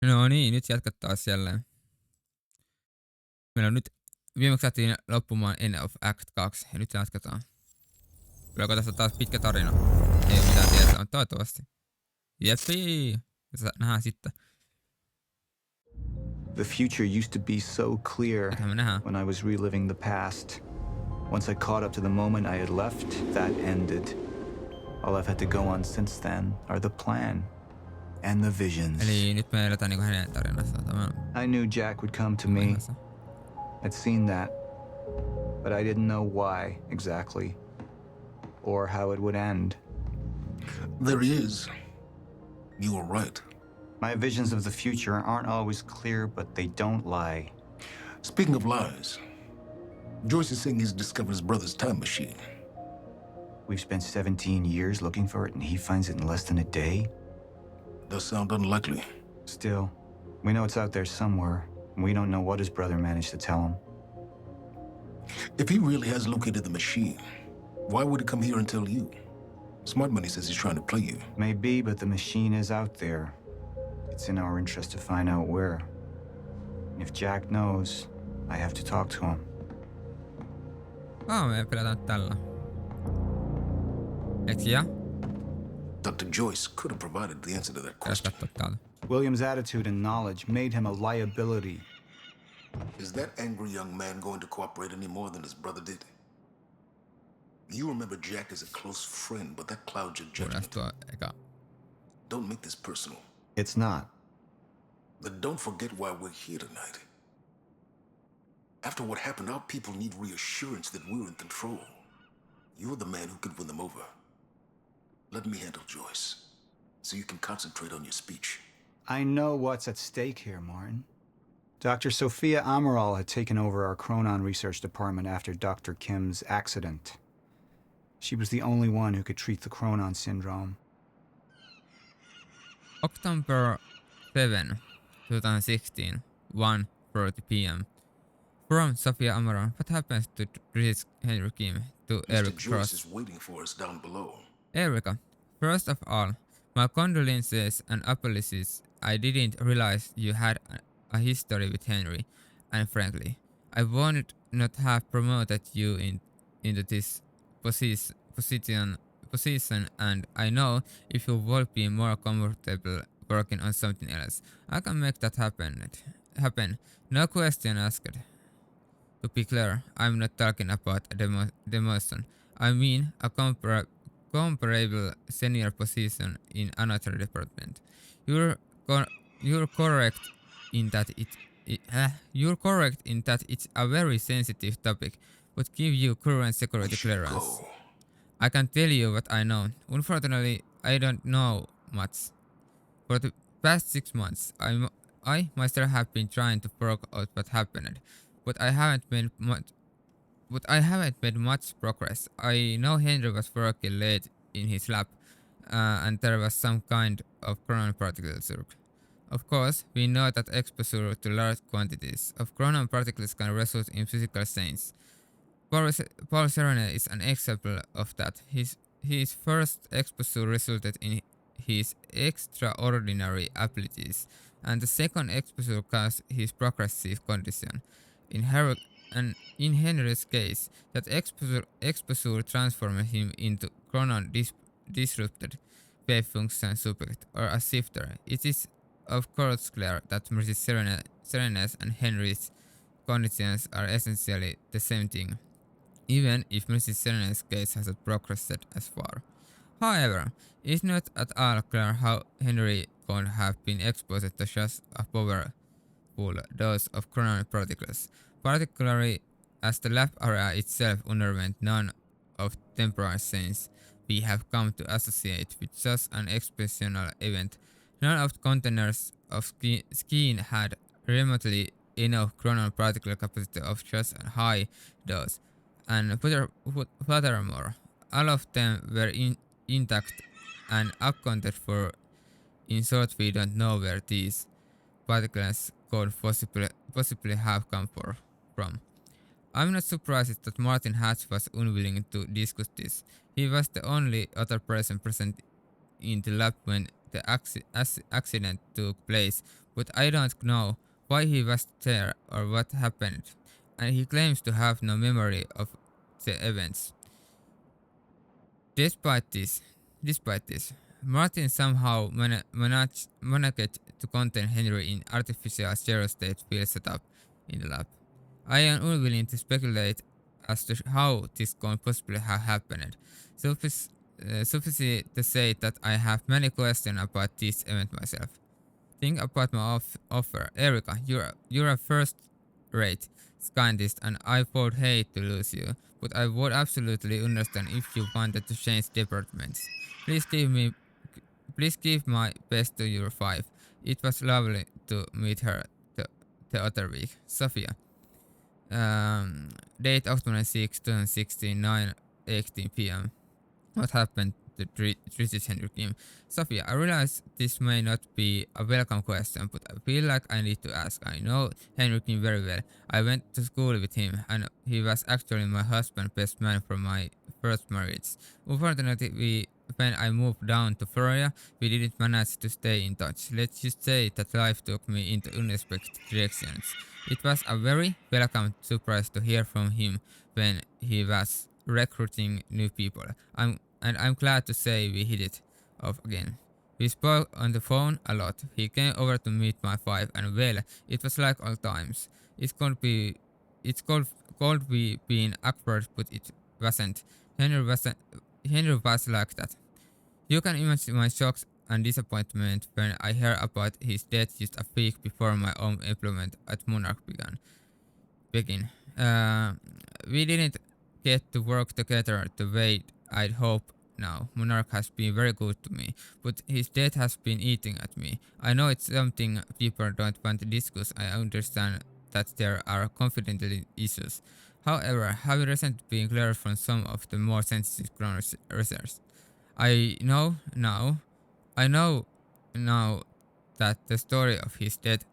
No niin, nyt jatketaan jälleen. Meillä on nyt, viimeksi saatiin loppumaan End of Act 2, ja nyt jatketaan. Tuleeko tästä taas pitkä tarina? Ei ole mitään tietoa, mutta toivottavasti. Jeppi! Nähdään sitten. The future used to be so clear when I was reliving the past. Once I caught up to the moment I had left, that ended. All I've had to go on since then are the plan and the visions. Eli nyt me eletään niinku hänen tarinassa. I knew Jack would come to me. I'd seen that, but I didn't know why exactly, or how it would end. There he is. You were right. My visions of the future aren't always clear, but they don't lie. Speaking of lies, Joyce is saying he's discovered his brother's time machine. We've spent 17 years looking for it, and he finds it in less than a day? Does sound unlikely. Still, we know it's out there somewhere, and we don't know what his brother managed to tell him. If he really has located the machine, why would he come here and tell you? Smart Money says he's trying to play you. Maybe, but the machine is out there. It's in our interest to find out where. And if Jack knows, I have to talk to him. Me pelataan tällä. Eks ja? Dr. Joyce could have provided the answer to that question. William's attitude and knowledge made him a liability. Is that angry young man going to cooperate any more than his brother did? You remember Jack as a close friend, but that clouds your judgment. Don't make this personal. It's not. Then don't forget why we're here tonight. After what happened, our people need reassurance that we're in control. You're the man who can win them over. Let me handle Joyce, so you can concentrate on your speech. I know what's at stake here, Martin. Dr. Sophia Amaral had taken over our Chronon research department after Dr. Kim's accident. She was the only one who could treat the Chronon syndrome. October 7, 2016, 1:30 p.m. From Sophia Amaral, what happens to British Henry Kim to Eric Cross? Is waiting for us down below. Erica, first of all, my condolences and apologies. I didn't realize you had a history with Henry, and frankly, I would not have promoted you into this position, and I know if you would be more comfortable working on something else, I can make that happen. No question asked. To be clear, I'm not talking about a demotion. I mean a comparable senior position in another department. You're correct in that it's a very sensitive topic, but give you current security clearance. I can tell you what I know. Unfortunately, I don't know much. For the past 6 months, I myself have been trying to work out what happened, but I haven't made much progress. I know Henry was working late in his lab, and there was some kind of chronon particle surge. Of course, we know that exposure to large quantities of chronon particles can result in physical change. Paul Serene is an example of that. His first exposure resulted in his extraordinary abilities, and the second exposure caused his progressive condition. In Henry's case, that exposure transformed him into chronon disrupted wave function subject, or a shifter. It is of course clear that Mrs. Serene's and Henry's conditions are essentially the same thing, even if Mrs. Serene's case hasn't progressed as far. However, it's not at all clear how Henry could have been exposed to such a powerful dose of chronon particles, particularly as the lab area itself underwent none of temporal change we have come to associate with such an exceptional event. None of the containers of skin had remotely enough chronon particle capacity of such a high dose, and furthermore, all of them were intact and accounted for. In short, we don't know where these particles could possibly have come from. I'm not surprised that Martin Hatch was unwilling to discuss this. He was the only other person present in the lab when the accident took place, but I don't know why he was there or what happened, and he claims to have no memory of the events. Despite this, Martin somehow managed to contain Henry in artificial zero-state field setup in the lab. I am unwilling to speculate as to how this can possibly have happened. Suffice to say that I have many questions about this event myself. Think about my offer. Erica, you're a first-rate scientist and I would hate to lose you, but I would absolutely understand if you wanted to change departments. Please give my best to your 5. It was lovely to meet her the other week. Sophia. Date October 6, 2016, 9:18 p.m. What happened to British Henry Kim? Sophia, I realize this may not be a welcome question, but I feel like I need to ask. I know Henry Kim very well. I went to school with him, and he was actually my husband's best man from my first marriage. Unfortunately, when I moved down to Florida, we didn't manage to stay in touch. Let's just say that life took me into unexpected directions. It was a very welcome surprise to hear from him when he was recruiting new people. I'm glad to say we hit it off again. We spoke on the phone a lot. He came over to meet my 5 and well, it was like old times. It's called be being awkward, but it wasn't. Henry was like that. You can imagine my shock and disappointment when I heard about his death just a week before my own employment at Monarch began. We didn't get to work together the way I'd hoped now. Monarch has been very good to me, but his death has been eating at me. I know it's something people don't want to discuss. I understand that there are confidential issues. However, having recently been cleared from some of the more sensitive ground research, I know now that the story of his death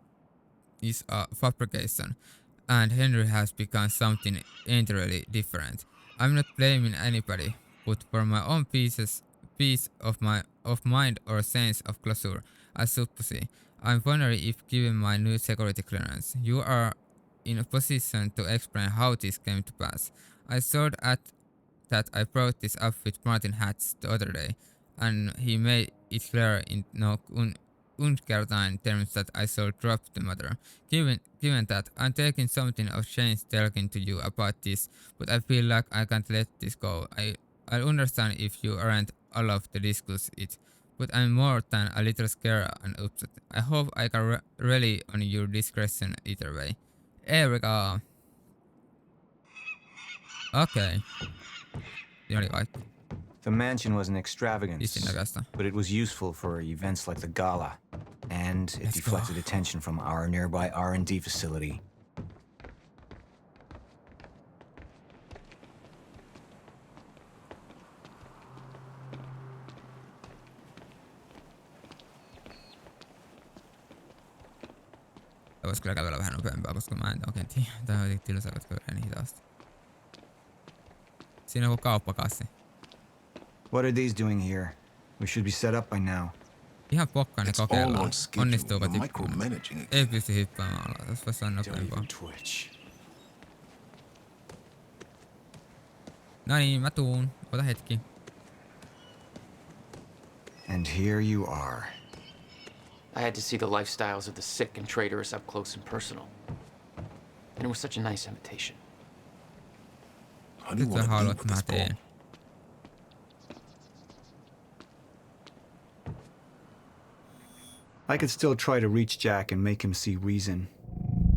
is a fabrication, and Henry has become something entirely different. I'm not blaming anybody, but for my own peace of mind or sense of closure, I suppose, I'm wondering if given my new security clearance, you are in a position to explain how this came to pass. I thought that I brought this up with Martin Hatch the other day, and he made it clear in no uncertain terms that I should drop the matter. Given that, I'm taking something of change talking to you about this, but I feel like I can't let this go. I'll understand if you aren't allowed to discuss it, but I'm more than a little scared and upset. I hope I can rely on your discretion either way. Erica! Okay. Siinä oli kaikki. The mansion was an extravagance, Istinäköistä. but it was useful for events like the gala, and it Let's deflected go. attention from our nearby R&D facility. Voisi kyllä kävellä vähän nopeampaa, koska mä en oikein tiedä. Tää on jotenkin tylsää, koska kävelee niin hitaasti. Siinä on kauppakassi. What are these doing here? We should be set up by now. Ihan pokkainen It's all kokeillaan. on schedule. Onnistuuko You're tippumaan? micromanaging Ei again. pysty hyppäämään alas. Jos voisi olla Don't nopeampaa. even twitch. No niin, mä tuun. Ota hetki. And here you are. I had to see the lifestyles of the sick and traitorous up close and personal. And it was such a nice invitation. How do you Nyt want sä to deal haluat, with mä this, Paul? teen. I could still try to reach Jack and make him see reason.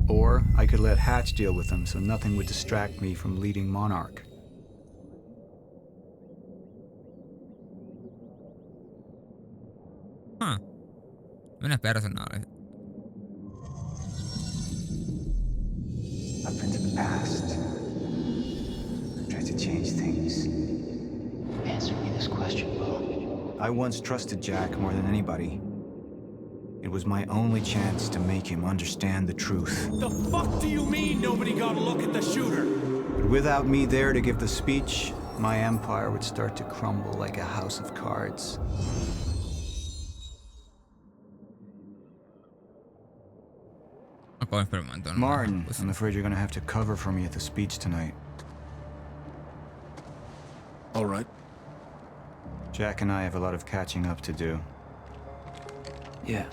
Or I could let Hatch deal with him so nothing would distract me from leading Monarch. Mennä persoonallisesti. Up into the past. Tried to change things. Answer me this question, Bo. I once trusted Jack more than anybody. It was my only chance to make him understand the truth. The fuck do you mean nobody got a look at the shooter? But without me there to give the speech, my empire would start to crumble like a house of cards. konfirmoin ton. Martin, I'm afraid you're gonna have to cover for me at the speech tonight. All right. Jack and I have a lot of catching up to do. Yeah.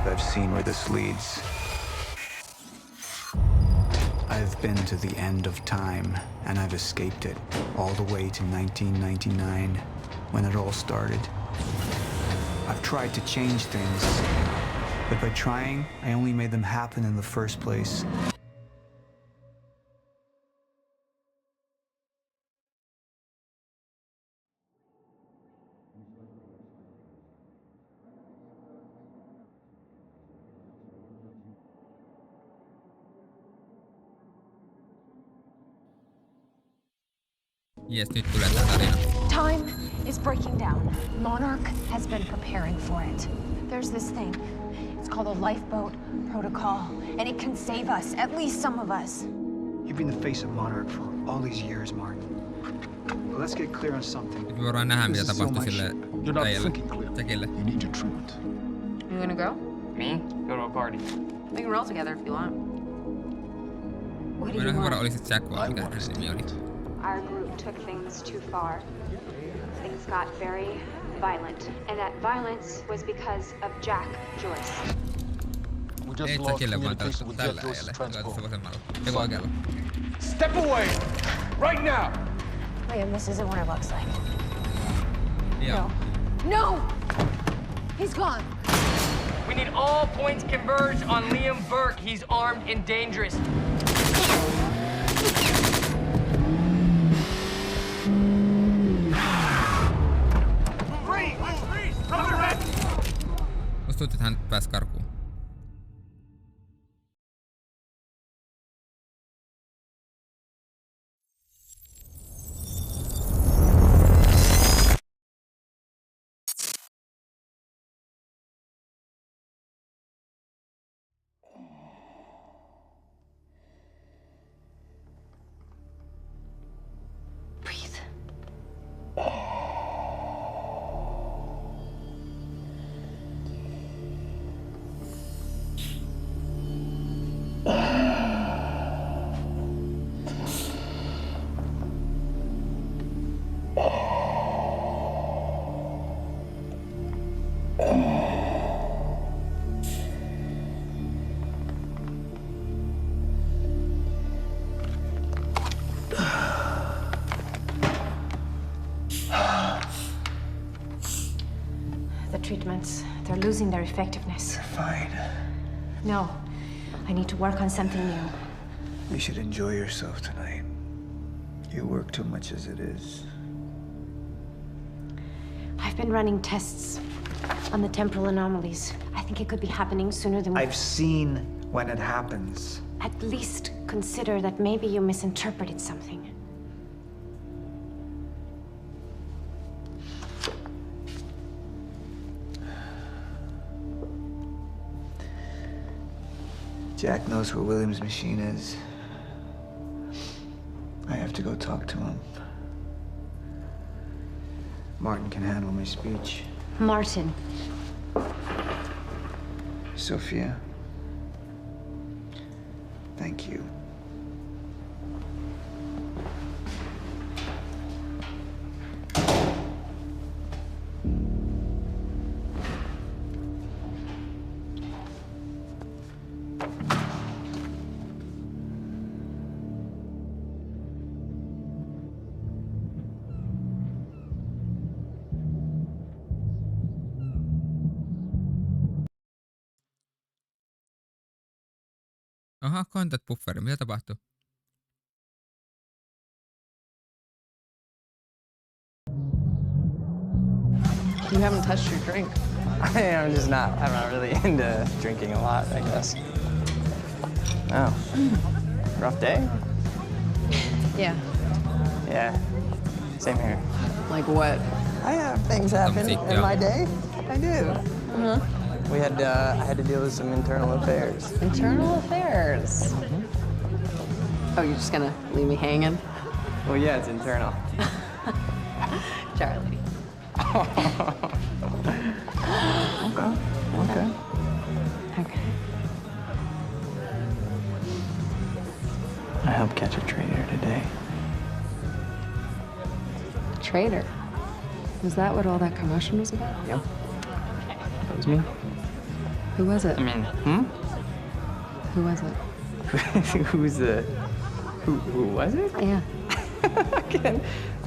I've seen where this leads. I've been to the end of time, and I've escaped it, all the way to 1999, when it all started. I've tried to change things, but by trying, I only made them happen in the first place. Jes, nyt tulee tää tarina. Time is breaking down. Monarch has been preparing for it. There's this thing. It's called the Lifeboat Protocol, and it can save us, at least some of us. You've been the face of Monarch for all these years, Martin. Well, let's get clear on something. Nyt voidaan nähdä, mitä This is still tapahtui my sille ship. You're not äijälle. thinking clearly. Jackille. You need your treatment. You gonna go? Me? Go to a party. We can roll together if you want. What do Mä en you hyvä, want? olisit Jack vai I mikä want hänen to nimi oli. Our group took things too far. Things got very violent. And that violence was because of Jack Joyce. We just Ei lost Jackille vaan communication with tällä Jack Joyce's äijälle. Joka tuossa transport. vasemmalla. Eiku oikealla. Step away! Right now! Liam, this isn't what it looks like. Joo. No! He's gone. We need all points converged on Liam Burke. He's armed and dangerous. Musta tuntuu, että hän pääsi karkuun. Breathe. The treatments, they're losing their effectiveness. Fine. No, I need to work on something new. You should enjoy yourself tonight. You work too much as it is. I've been running tests on the temporal anomalies. I think it could be happening sooner than we... I've seen when it happens. At least consider that maybe you misinterpreted something. Jack knows where William's machine is. I have to go talk to him. Martin can handle my speech. Martin. Sophia. Thank you. Aha, content bufferi. Mitä tapahtuu? You haven't touched your drink. I'm just not. I'm not really into drinking a lot, I guess. Oh. Rough day? Yeah. Yeah. Same here. Like what? I have things happen in my day. I do. Uh-huh. I had to deal with some internal affairs. Internal affairs? Oh, you're just gonna leave me hanging? Well, yeah, it's internal. Charlie. Okay. I helped catch a traitor today. Traitor? Was that what all that commotion was about? Yep. That was me. Who was it? I mean, Who was it? Who was it? Yeah.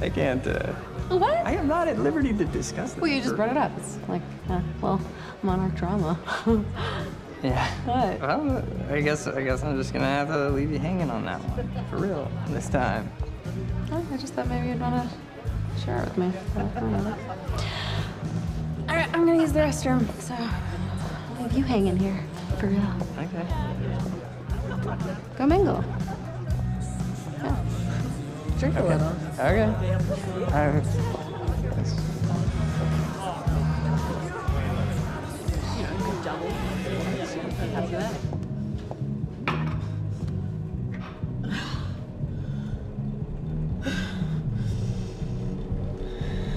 I can't, What? I am not at liberty to discuss this. Well, you just brought it up. It's like, Monarch drama. Yeah. What? Well, I guess I'm just gonna have to leave you hanging on that one. For real, this time. Oh, I just thought maybe you'd want to share it with me. All right, I'm gonna use the restroom, so I'll leave you hanging here. For real. Okay. Go mingle. Yeah. Drink a little. Okay. All right.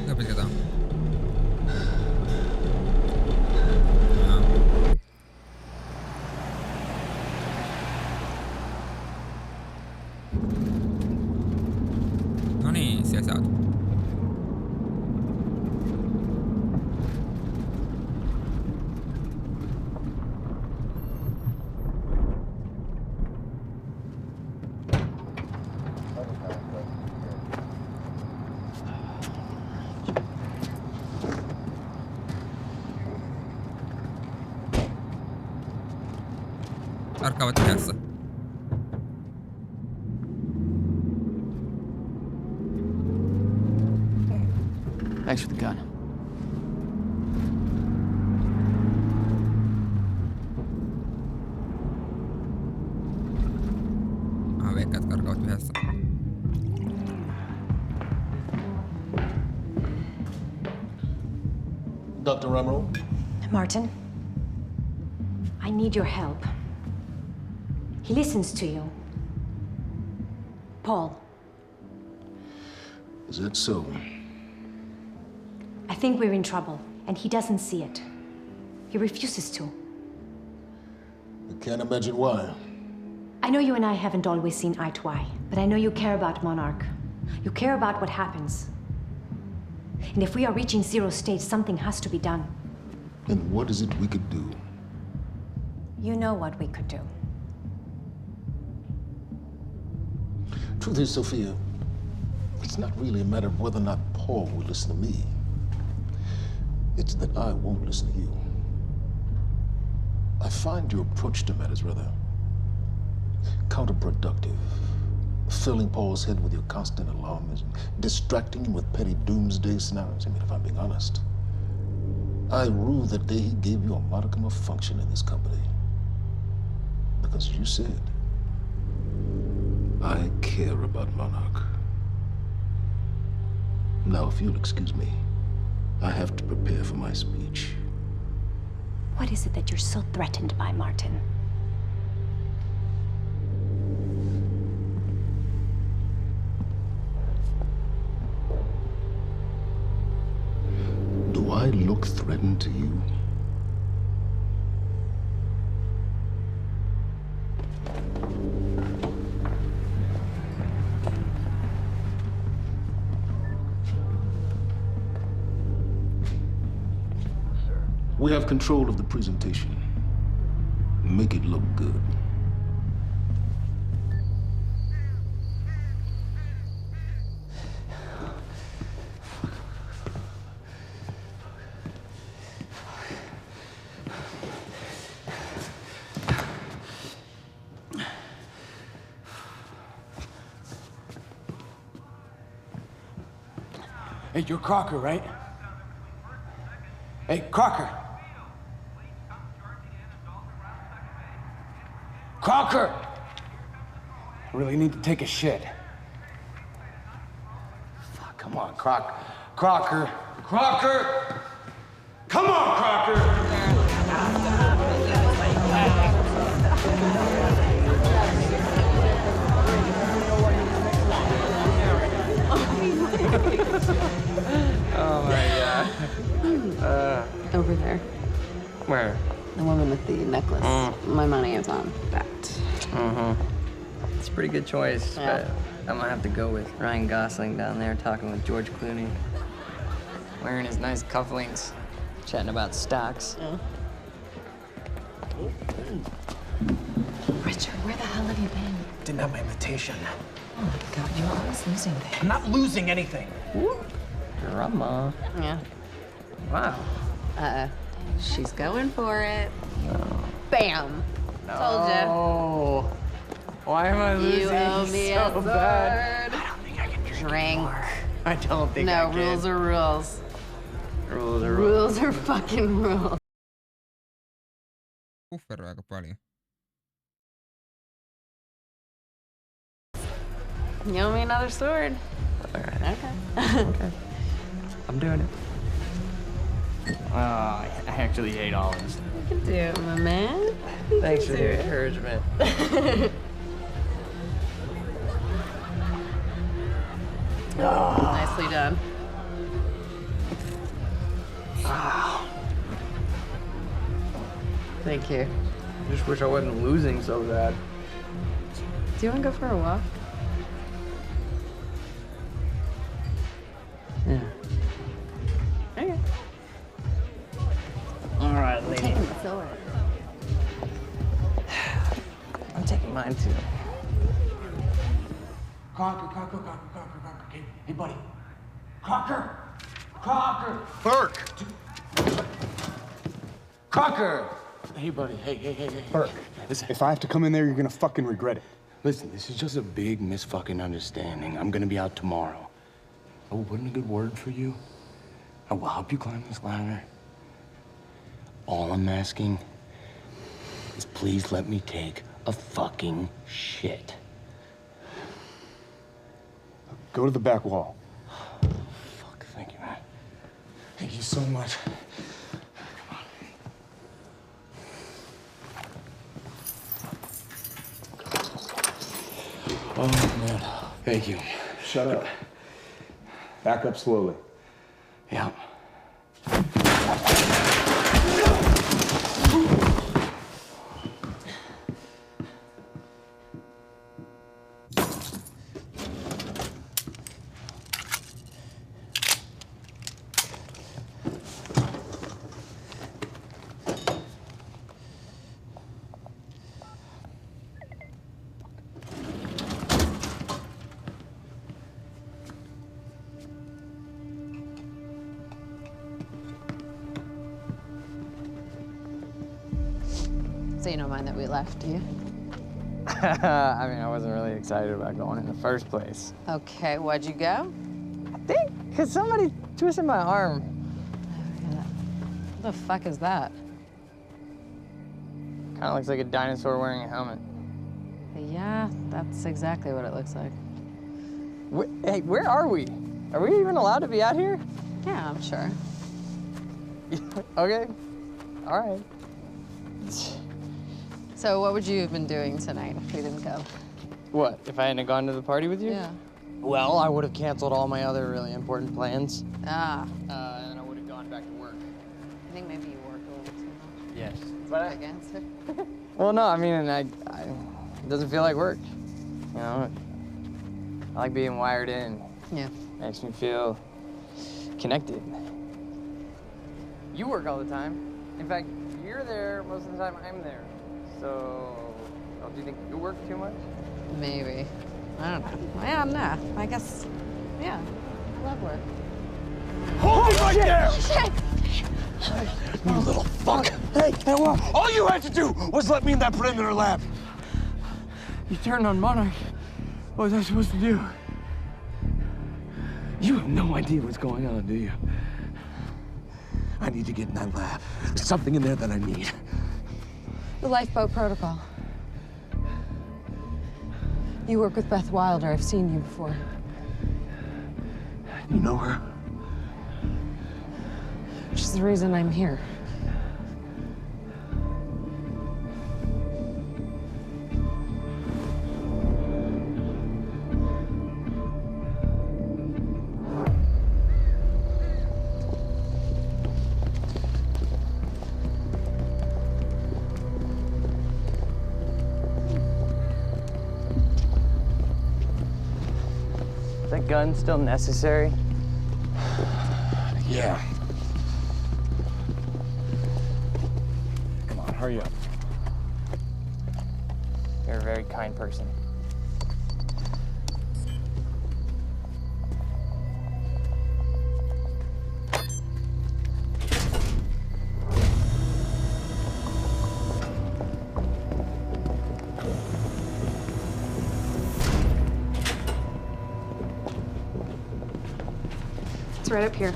Kapit ka to. No niin, siellä sä oot. Karkaavat hihassa. Thanks for the gun. Veikkaat karkaavat hihassa. Dr. Emerald? Martin, I need your help. He listens to you. Paul. Is that so? I think we're in trouble, and he doesn't see it. He refuses to. I can't imagine why. I know you and I haven't always seen eye to eye, but I know you care about Monarch. You care about what happens. And if we are reaching zero stage, something has to be done. And what is it we could do? You know what we could do. Truth is, Sophia, it's not really a matter of whether or not Paul will listen to me. It's that I won't listen to you. I find your approach to matters rather counterproductive. Filling Paul's head with your constant alarmism, distracting him with petty doomsday scenarios. I mean, if I'm being honest, I rue the day he gave you a modicum of function in this company. Because you said, I care about Monarch. Now, if you'll excuse me, I have to prepare for my speech. What is it that you're so threatened by, Martin? Do I look threatened to you? We have control of the presentation. Make it look good. Hey, you're Crocker, right? Hey, Crocker! Crocker! I really need to take a shit. Fuck. Come on, Crocker. Crocker! Come on, Crocker! Oh my god. Over there. Where? The woman with the necklace. My money is on that. It's a pretty good choice, Yeah. but I'm gonna have to go with Ryan Gosling down there talking with George Clooney. Wearing his nice cufflinks, chatting about stocks. Richard, where the hell have you been? Didn't have my invitation. Oh my God, you're always losing things. I'm not losing anything. Drama. Yeah. Wow. She's going for it. Bam. Told Oh. Why am I losing you. You owe me so a sword. bad? I don't think I can drink. I don't think I No, can. rules are rules. Rules are rules. Rules are fucking rules. Bufferoi aika paljon. You owe me another sword. All right. Okay. Okay. I'm doing it. I actually hate olives. You can do it, my man. Thanks for do the it. encouragement. Nicely done. Thank you. I just wish I wasn't losing so bad. Do you want to go for a walk? Yeah. Okay. All right, lady. Taking the sword. I'm taking mine too. Crocker. Hey, buddy. Crocker! Burke! Crocker! Hey, buddy. Hey. Burke, Listen. if I have to come in there, you're gonna fucking regret it. Listen, this is just a big misfucking understanding. I'm gonna be out tomorrow. I will put in a good word for you. I will help you climb this ladder. All I'm asking is please let me take a fucking shit. Go to the back wall. Fuck, thank you, man. Thank you so much. Oh, man. Thank you. Shut up. Back up slowly. Yeah. So you don't mind that we left, do you? I mean, I wasn't really excited about going in the first place. Okay, why'd you go? I think because somebody twisted my arm. What the fuck is that? Kind of looks like a dinosaur wearing a helmet. Yeah, that's exactly what it looks like. Hey, where are we? Are we even allowed to be out here? Yeah, I'm sure. Okay. All right. So what would you have been doing tonight if we didn't go? What, if I hadn't gone to the party with you? Yeah. Well, I would have canceled all my other really important plans. Ah. And I would have gone back to work. I think maybe you work a little too much. Yes. But against it. Well, no, I mean, it doesn't feel like work. You know, I like being wired in. Yeah. Makes me feel connected. You work all the time. In fact, you're there most of the time I'm there. So, do you think you work too much? Maybe. I don't know. Yeah, no. I guess, yeah. I love work. Hold it right there! Shit! You little fuck! Hey, what? All you had to do was let me in that perimeter lab. You turned on Monarch. What was I supposed to do? You have no idea what's going on, do you? I need to get in that lab. There's something in there that I need. The lifeboat protocol. You work with Beth Wilder. I've seen you before. You know her? She's the reason I'm here. Is that gun still necessary? Yeah. Come on, hurry up. You're a very kind person. It's right up here.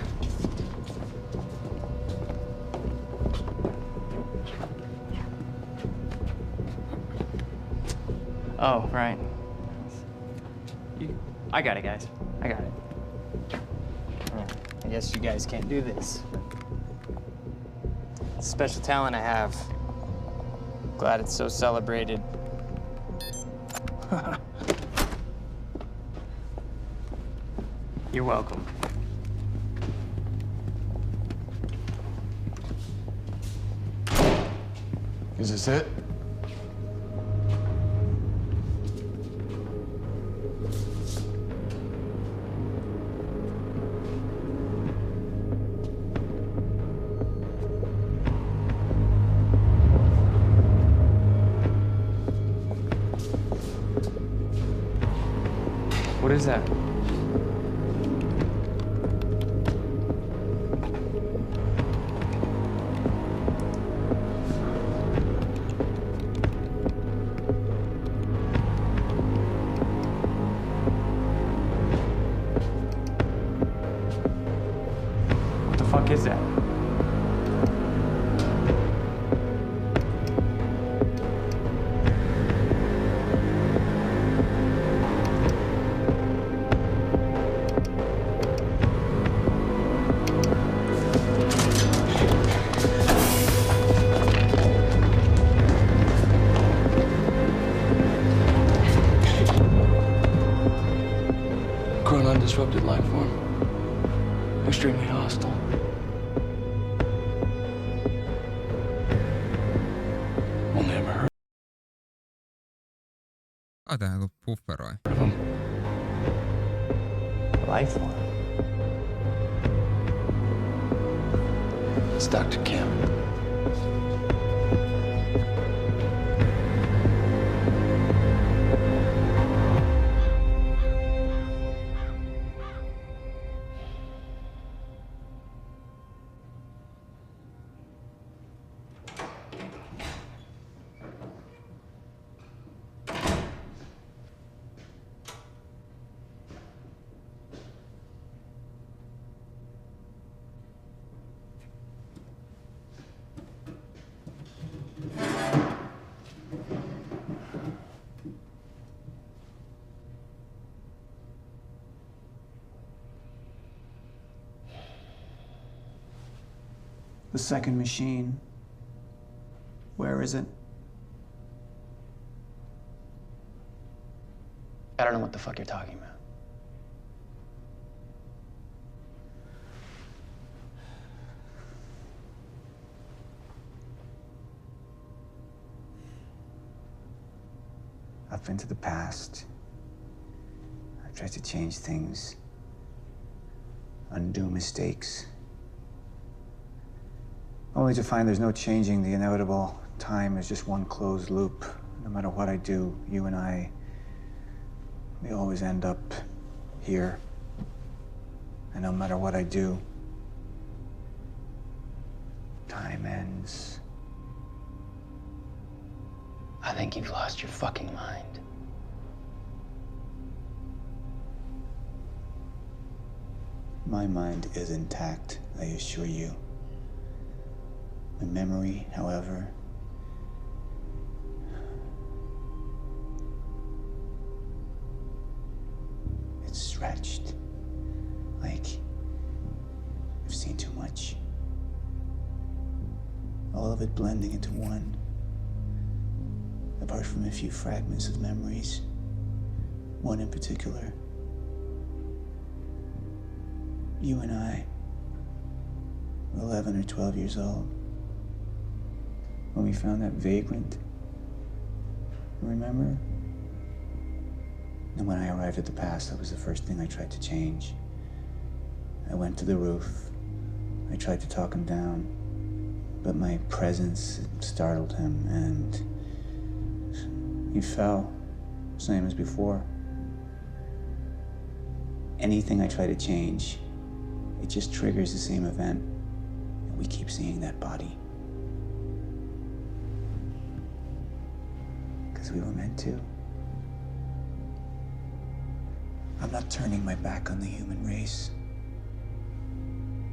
Oh, right. I got it, guys. I got it. Oh, I guess you guys can't do this. It's a special talent I have. Glad it's so celebrated. You're welcome. Is this it? What is that? What the fuck is that? Chronon disrupted life form. Extremely hostile. Only ever heard Tää kun pufferoi. of him. Life form. It's Dr. Kim. The second machine. Where is it? I don't know what the fuck you're talking about. I've been to the past. I've tried to change things, undo mistakes, only to find there's no changing the inevitable. Time is just one closed loop. No matter what I do, you and I, we always end up here. And no matter what I do, time ends. I think you've lost your fucking mind. My mind is intact, I assure you. My memory, however, it's stretched like all of it blending into one. Apart from a few fragments of memories, one in particular. You and I were 11 or 12 years old when we found that vagrant. Remember? And when I arrived at the past, that was the first thing I tried to change. I went to the roof. I tried to talk him down, but my presence startled him, and he fell, same as before. Anything I try to change, it just triggers the same event, and we keep seeing that body. Because we were meant to. I'm not turning my back on the human race.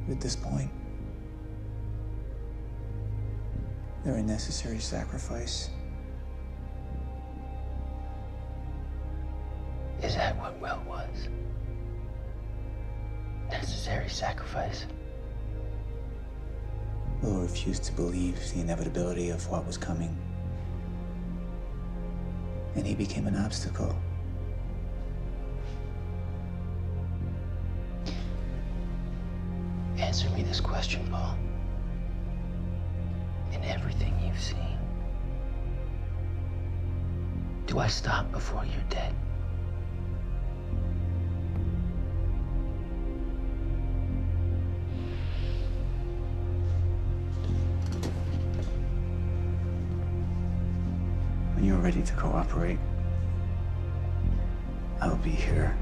But at this point, they're a necessary sacrifice. Is that what Will was? Necessary sacrifice? Will refused to believe the inevitability of what was coming. And he became an obstacle. Answer me this question, Paul. In everything you've seen, do I stop before you're dead? When you're ready to cooperate, I'll be here.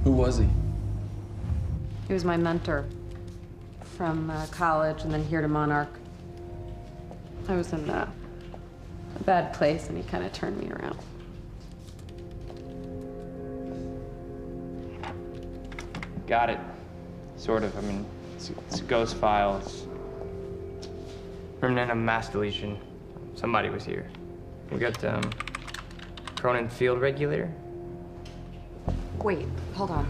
Who was he? He was my mentor from college and then here to Monarch. I was in a bad place and he kind of turned me around. Got it. Sort of. I mean, it's ghost files. Permanent mass deletion. Somebody was here. We got, Cronin field regulator. Wait, hold on.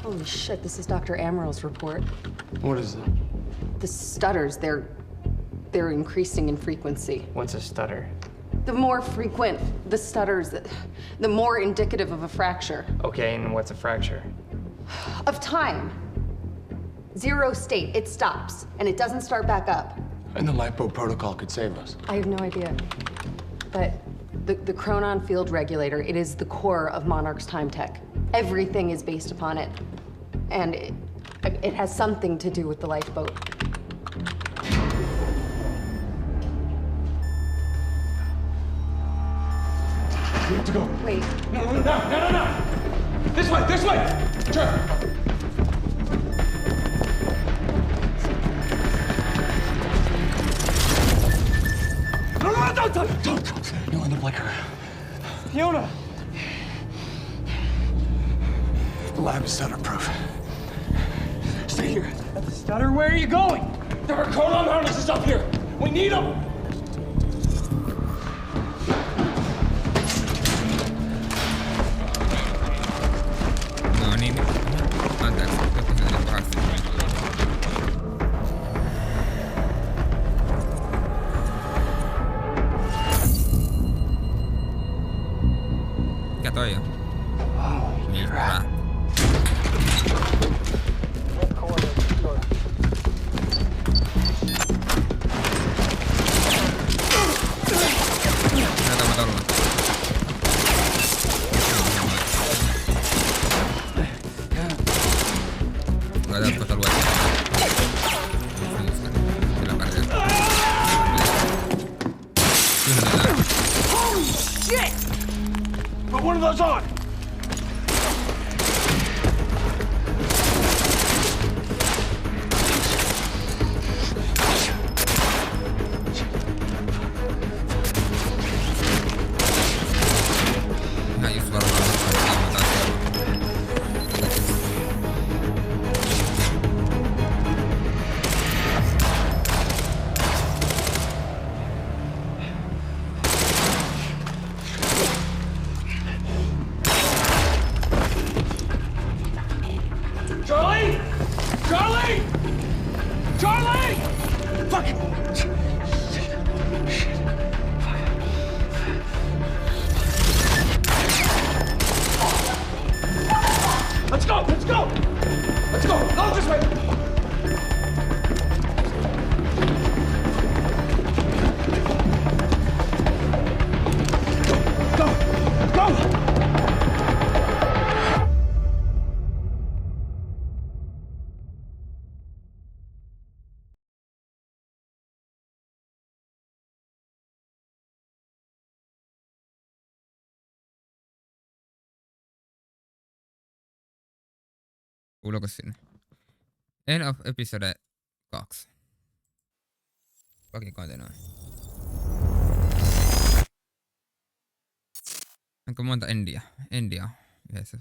Holy shit, this is Dr. Amaril's report. What is it? The stutters, they're increasing in frequency. What's a stutter? The more frequent the stutters, the more indicative of a fracture. Okay, and what's a fracture? Of time. Zero state, it stops, and it doesn't start back up. And the Lifeboat Protocol could save us. I have no idea. But the Chronon field regulator, it is the core of Monarch's time tech. Everything is based upon it. And it has something to do with the lifeboat. We have to go. Wait. No. This way. Sure. No, don't. You in the blinker. Fiona! The lab is stutter-proof. Stay here. Stutter, where are you going? There are Chronon harnesses up here. We need them. No niin. Anteeksi, jotta se on pahasti. Mikä toi on? Niin crap. Holy shit! Put one of those on! Ihan just varmaan Kuuluuko sinne? End of episode 2. Fucking continue. Onko monta endia yhdessä?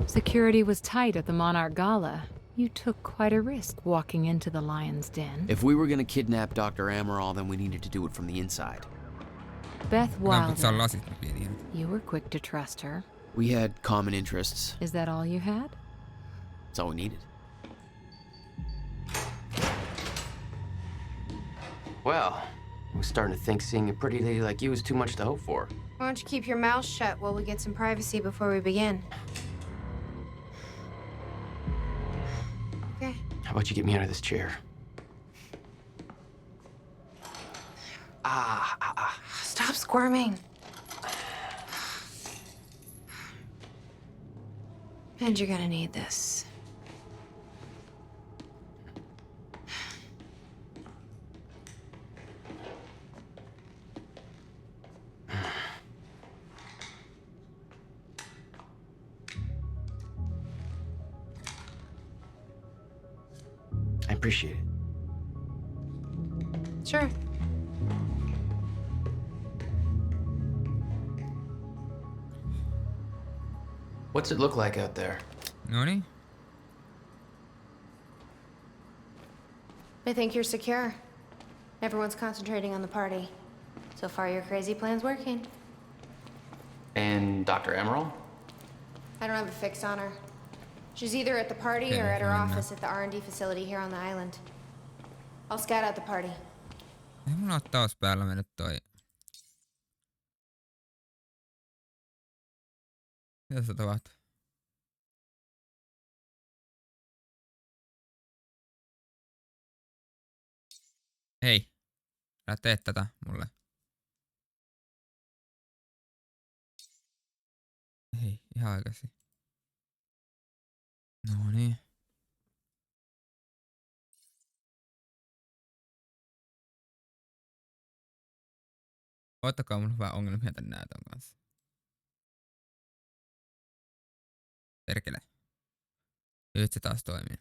Security was tight at the Monarch Gala. You took quite a risk walking into the Lion's Den. If we were gonna kidnap Dr. Amaral, then we needed to do it from the inside. Beth Wilder. Lasit pieniä. You were quick to trust her. We had common interests. Is that all you had? That's all we needed. Well, I was starting to think seeing a pretty lady like you was too much to hope for. Why don't you keep your mouth shut while we get some privacy before we begin? Okay. How about you get me out of this chair? Stop squirming. And you're gonna need this. I appreciate it. Sure. What's it look like out there? Noni? I think you're secure. Everyone's concentrating on the party. So far, your crazy plan's working. And Dr. Amaral? I don't have a fix on her. She's either at the party or at her office at the R&D facility here on the island. I'll scout out the party. Ei mulla oo taas päällä mennyt toi. Mitä se tapahtuu? Hei. Älä tee tätä mulle. Hei, ihan aikaisin. No niin. Ottakaa, mulla on vähän ongelmia tän näytön kanssa. Perkele. Nyt se taas toimii.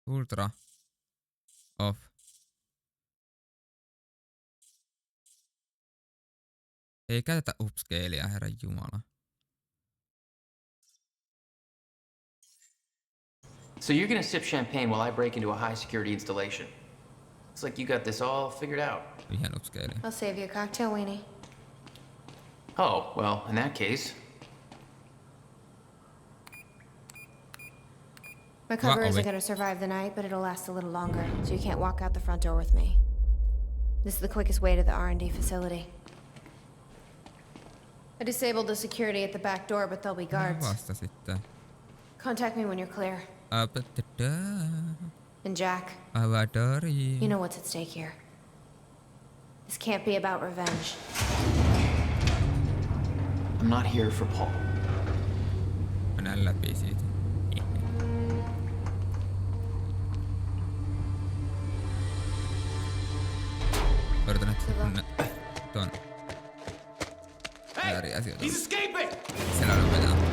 Ultra. Off. Ei käytetä upscalea, herran jumala. So you're gonna sip champagne while I break into a high security installation. It's like you got this all figured out. Ihan upscale. I'll save you a cocktail, Weenie. Oh, well, in that case. My cover isn't gonna survive the night, but it'll last a little longer, so you can't walk out the front door with me. This is the quickest way to the R&D facility. I disabled the security at the back door, but there'll be guards. Vasta sitten. Contact me when you're clear. And Jack, you know what's at stake here. This can't be about revenge. I'm not here for Paul. Mennään läpi siitä. Odotan, että ton eri asioita. Siellä on vetää.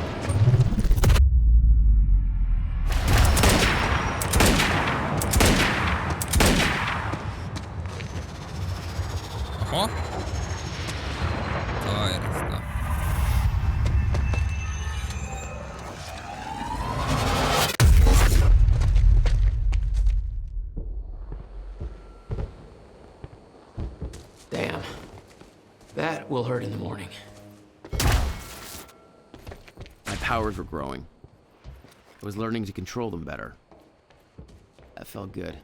Oho. Sairasta. Damn. That will hurt in the morning. My powers were growing. I was learning to control them better. That felt good.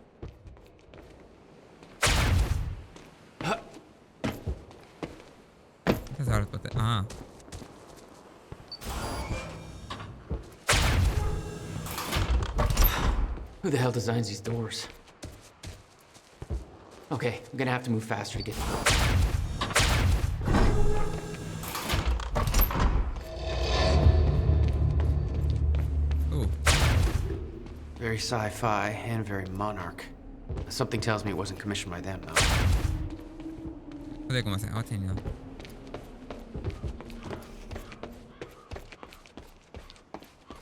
Who the hell designs these doors? Okay, I'm gonna have to move faster to get through. Ooh. Very sci-fi and very Monarch. Something tells me it wasn't commissioned by them, though. Oteeko mä sen? Otin joo.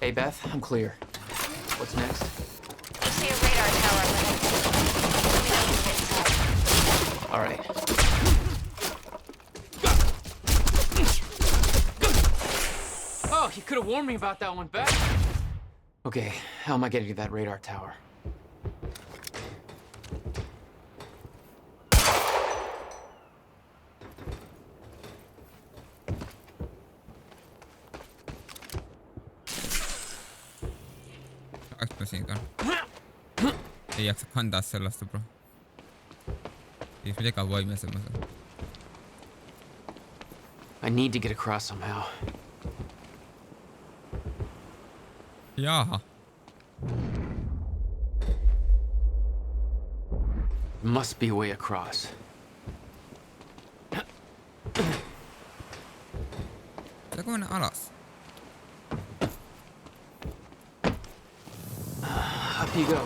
Hey, Beth, I'm clear. What's next? I see a radar tower ahead. Let me know when you get inside. All right. Oh, you could have warned me about that one, Beth. Okay, how am I getting to that radar tower? Ei jaksa kantaa sellaista, bro. Siis mitenkään voimia semmoisen. I need to get across somehow. Jaha. Must be a way across. Pitääkö mennä alas? Up you go.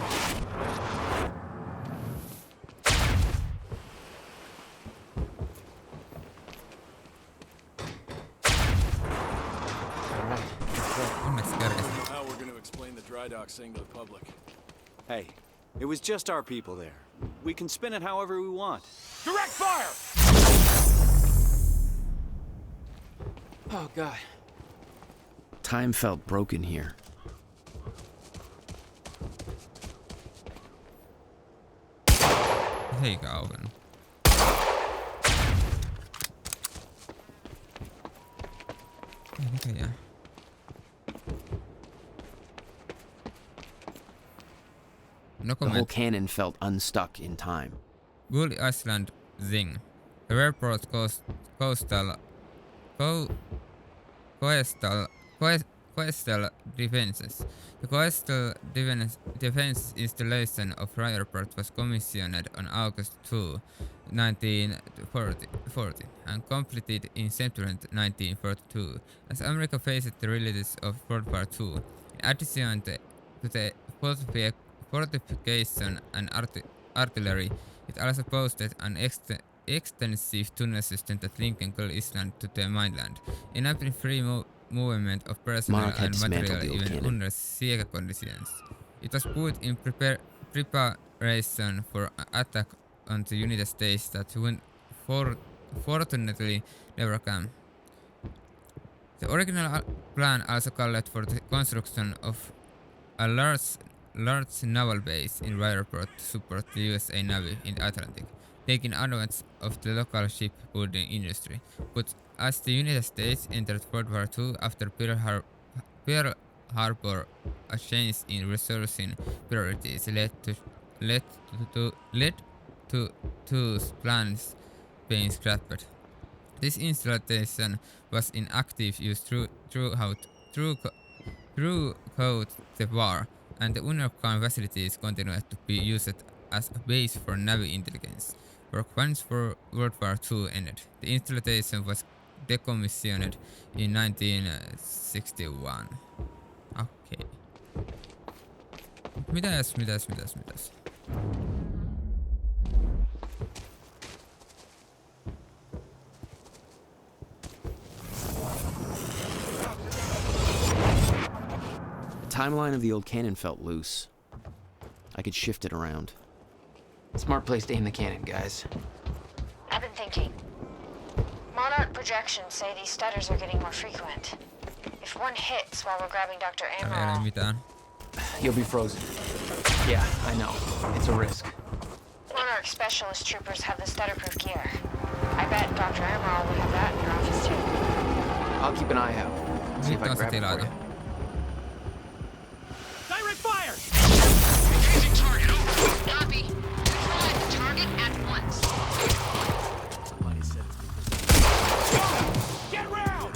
How we're going to explain the dry dock thing to the public? Hey, it was just our people there. We can spin it however we want. Direct fire! Oh, God. Time felt broken here. Eikä auennut. Mikä jää? No the whole cannon felt unstuck in time. Gully Island Zing. The airport coastal defenses. The coastal defense installation of Ryerport was commissioned on August 2, 1940 and completed in September 1942 as America faced the realities of World War II. In addition to the fortification and artillery, it also boasted an extensive tunnel system that linked Gull Island to the mainland, enabling free movement of personnel and material even under severe conditions. It was put in preparation for attack on the United States that fortunately never came. The original plan also called for the construction of a large naval base in Ryerport to support the USA Navy in the Atlantic, taking advantage of the local shipbuilding industry. But as the United States entered World War II after Pearl Harbor, a change in resourcing priorities led to plans being scrapped. This installation was in active use throughout the war, and the Unnercon facilities continued to be used as a base for Navy intelligence work once World War II ended. The installation was decommissioned in 1961. Okay. Mitäs? The timeline of the old cannon felt loose. I could shift it around. Smart place to aim the cannon, guys. I've been thinking. Monarch projections say these stutters are getting more frequent. If one hits while we're grabbing Dr. Amaral... You'll be frozen. Yeah, I know. It's a risk. Monarch specialist troopers have the stutterproof gear. I bet Dr. Amaral would have that in your office too. I'll keep an eye out. See if I can grab it for you. Direct fire! Engaging target, over. Copy. Neutralize the target at once. Somebody said it's get round!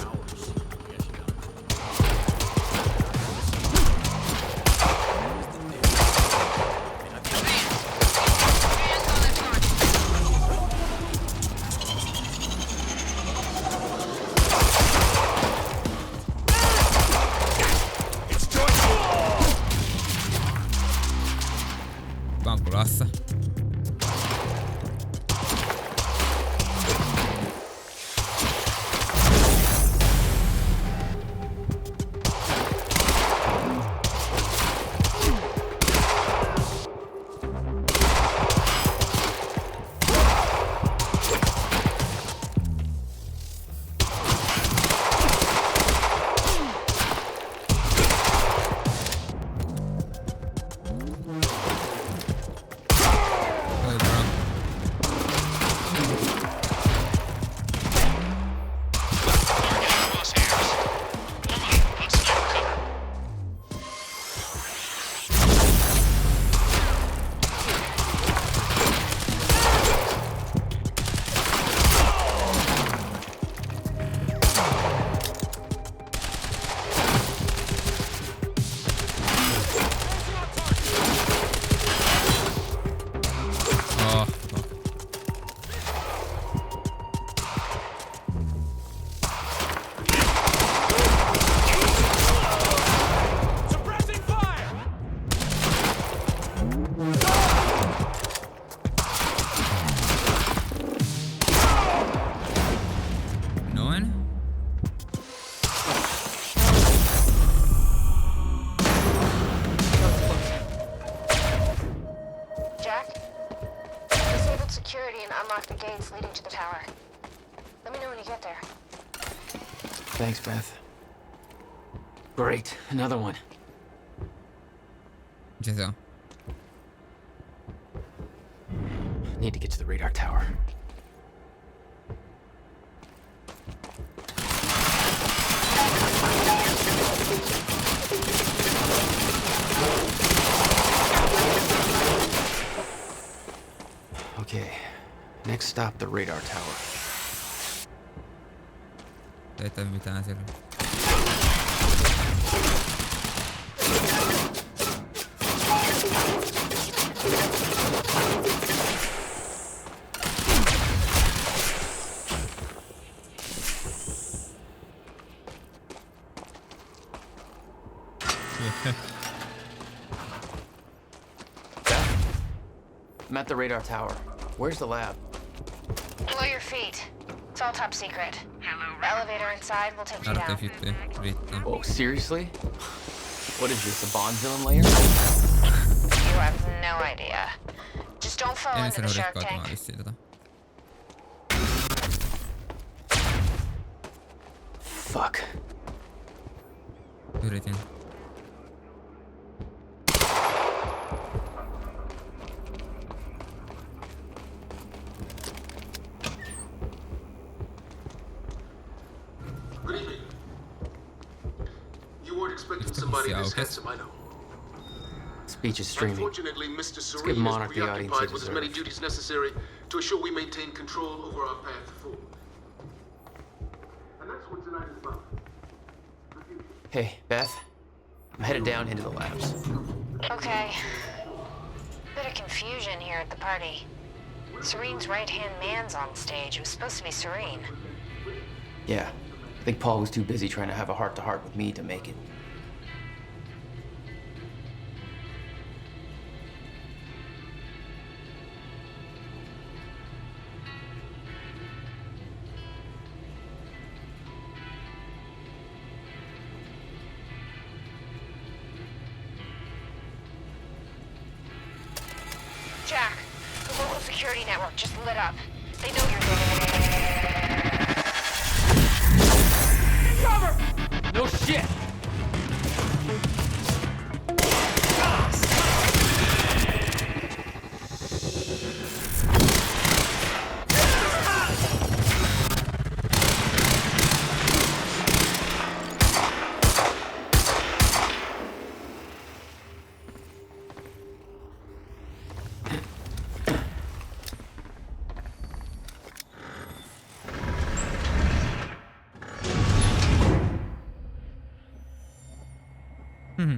gates leading to the tower. Let me know when you get there. Thanks, Beth. Great, another one. Se on. Need to get to the radar tower. Okay, next stop the radar tower. Ei toi mitään siellä. I'm at the radar tower. Where's the lab? Below your feet. It's all top secret. The elevator inside will take you down. Oh, seriously? What is this, a Bond villain lair? You have no idea. Just don't fall into the shark tank. Fuck. Yritin. Good evening. You weren't expecting somebody this handsome, I know. Speech is streaming. Unfortunately, Mr. Let's give Serene is Monarch the audience preoccupied he with as many deserves. duties necessary to assure we maintain control over our path forward. And that's what tonight is about. Hey, Beth. I'm headed down into the labs. Okay. Bit of confusion here at the party. Serene's right-hand man's on stage. It was supposed to be Serene. Yeah, I think Paul was too busy trying to have a heart-to-heart with me to make it. Jack, the local security network just lit up. They know you're there. Cover! No shit!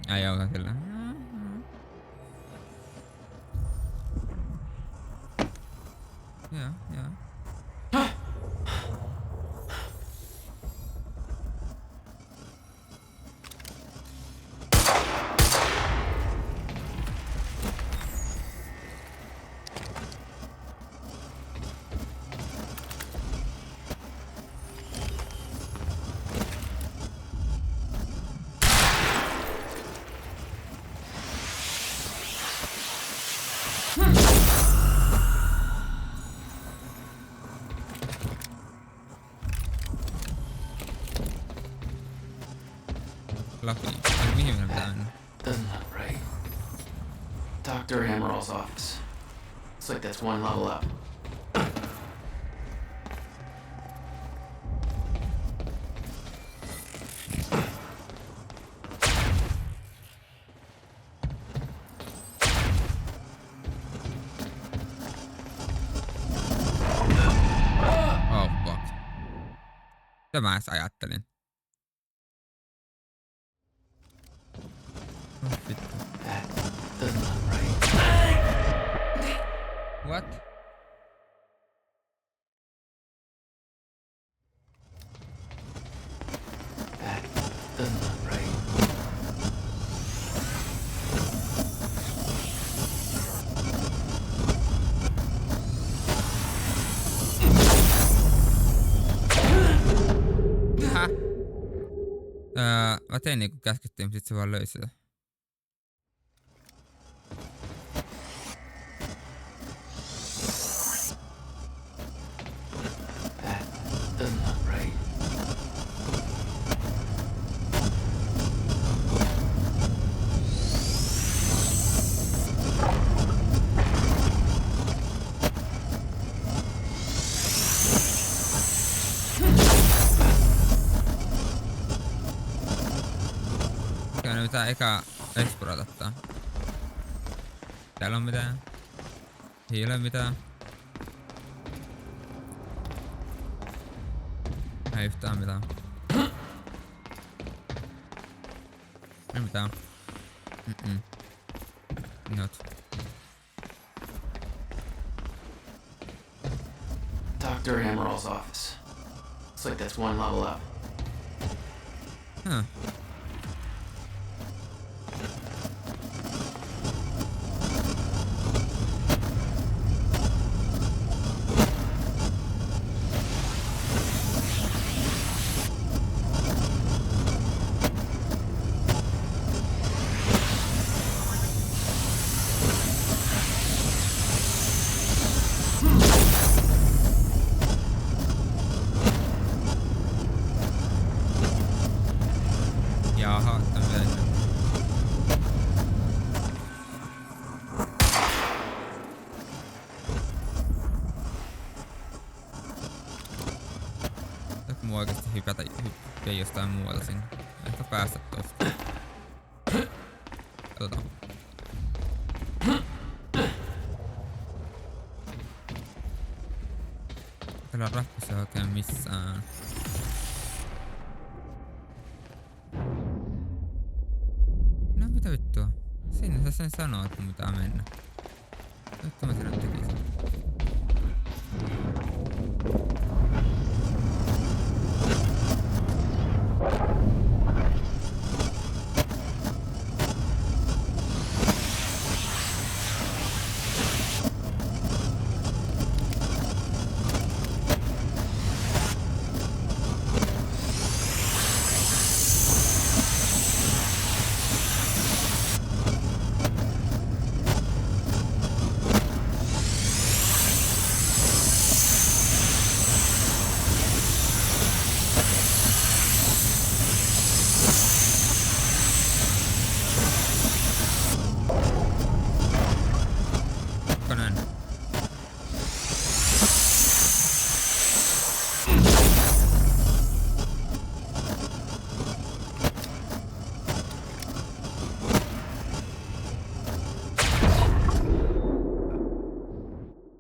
Ai joo, kyllä. Joo, joo. Lucky. Mihin minä pitää mennä? Doesn't look right. Dr. Emerald's office. Looks like that's one level up. Oh fuck. Mitä mä edes ajattelin? Doesn't look right. What? That doesn't look right. Mä tein niinku käskettiin, mutta sit se vaan löi sitä. pitää eka explorata tää. Täällä on mitään. Ei ole mitään. Ei yhtään mitään. Ei mitään. Not. Dr. Amaril's office. Looks like that's one level up. Huh. Jaha, tämmöinen. Joku mua oikeesti hyppiä jostain muualta sinne. Ehkä päästä tosta. Katsotaan. Täällä on rakkusia oikein missään. No mitä vittua? Sinne sä sen sanoo, että mun pitää mennä. Jotta mä sen tekisin.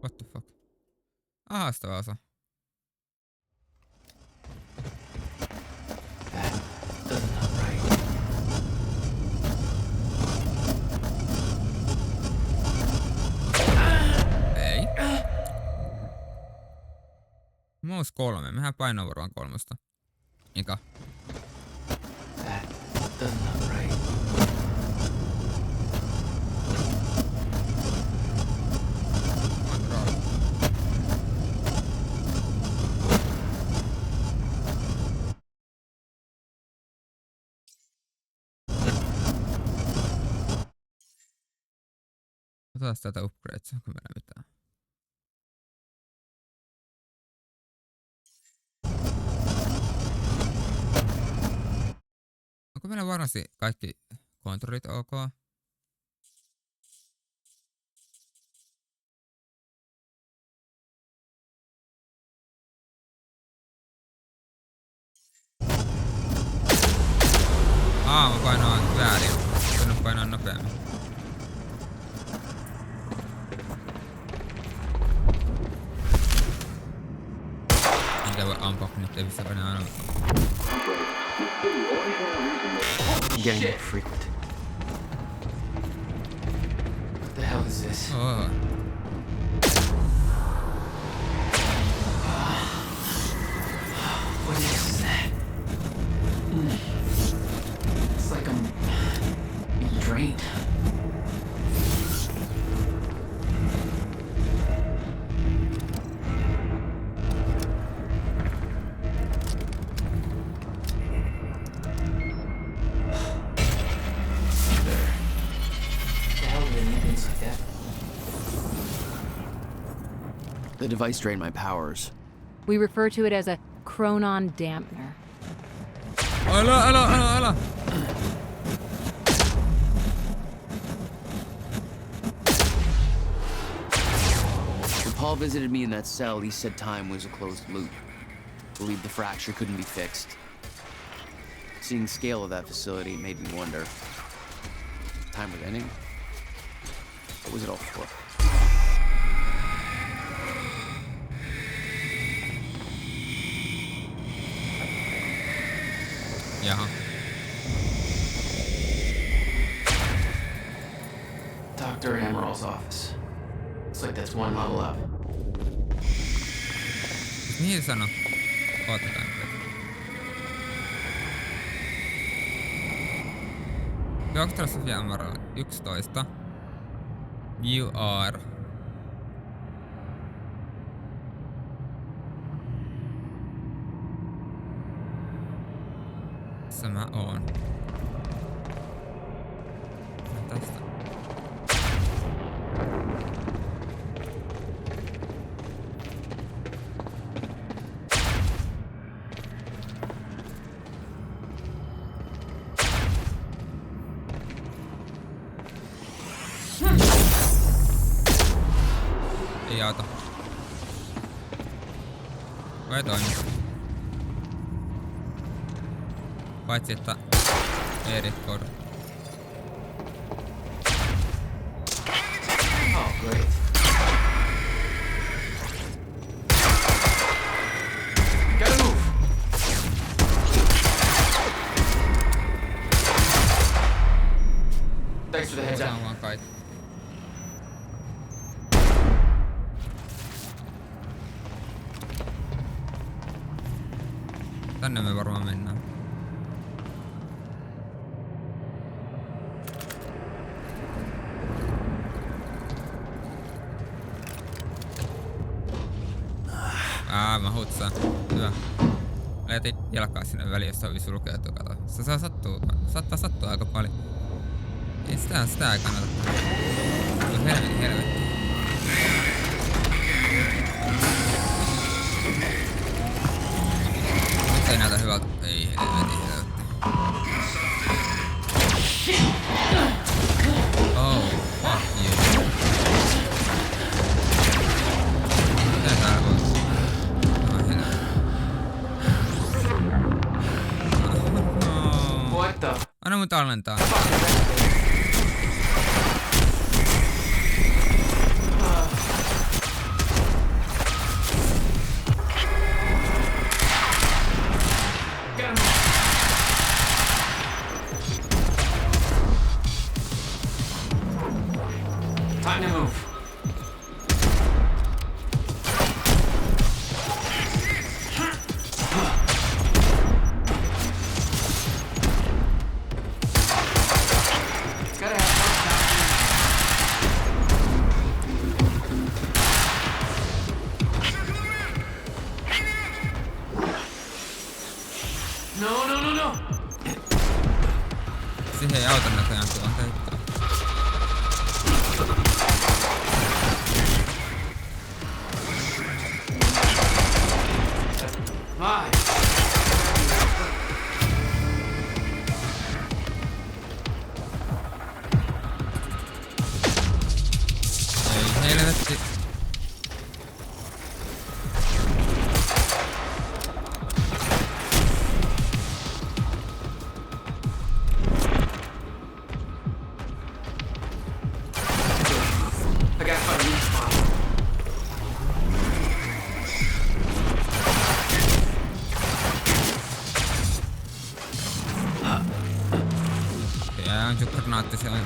What the fuck? Haastava osa. Ei. Mouse 3. Mehän painoa varmaan 3. Ika. Otetaan tätä upgrades, onko meillä mitään? Onko meillä varmasti kaikki kontrollit ok? Mä painoin väärin. Mä painoin nopeammin. Enkä voi ampua, kun nyt ei vissi aina aina. Getting more frequent. What the hell is this? Oh. What is that? It's like I'm being drained. The device drained my powers. We refer to it as a chronon dampener. Älä! When Paul visited me in that cell, he said time was a closed loop. Believed the fracture couldn't be fixed. Seeing the scale of that facility made me wonder, time with ending. What was it all for? Jaha. Dr. Amaril's office. Looks like that's one level up. Mihin sano? Otetaan nyt. Dr. Sofia Amaral, 11. You are... Missä mä oon? Tästä. Ei auta. Vai toimi? Paitsi että ei rikkoudu. Oh, great. Gotta move. Thanks for the heads up. Vaan kaikki. Tänne me varmaan mennään. Mä hutsaan. Hyvä. Lähetin jalkaa sinne väliin, jos sovi sulkeutua. Kato. Se saa saattaa sattua aika paljon. Ei sitä ei kannata. Se on helvetti. Nyt ei näytä hyvältä. Ei helvetti. Oh, fuck you. Mitä täällä voi? What the? Anna mun tallentaa. Time to move. No. Siihen ei auta näköjään, kun on tehty. Ei helvetti. I gotta find a weak spot. Ja on granaatti siellä.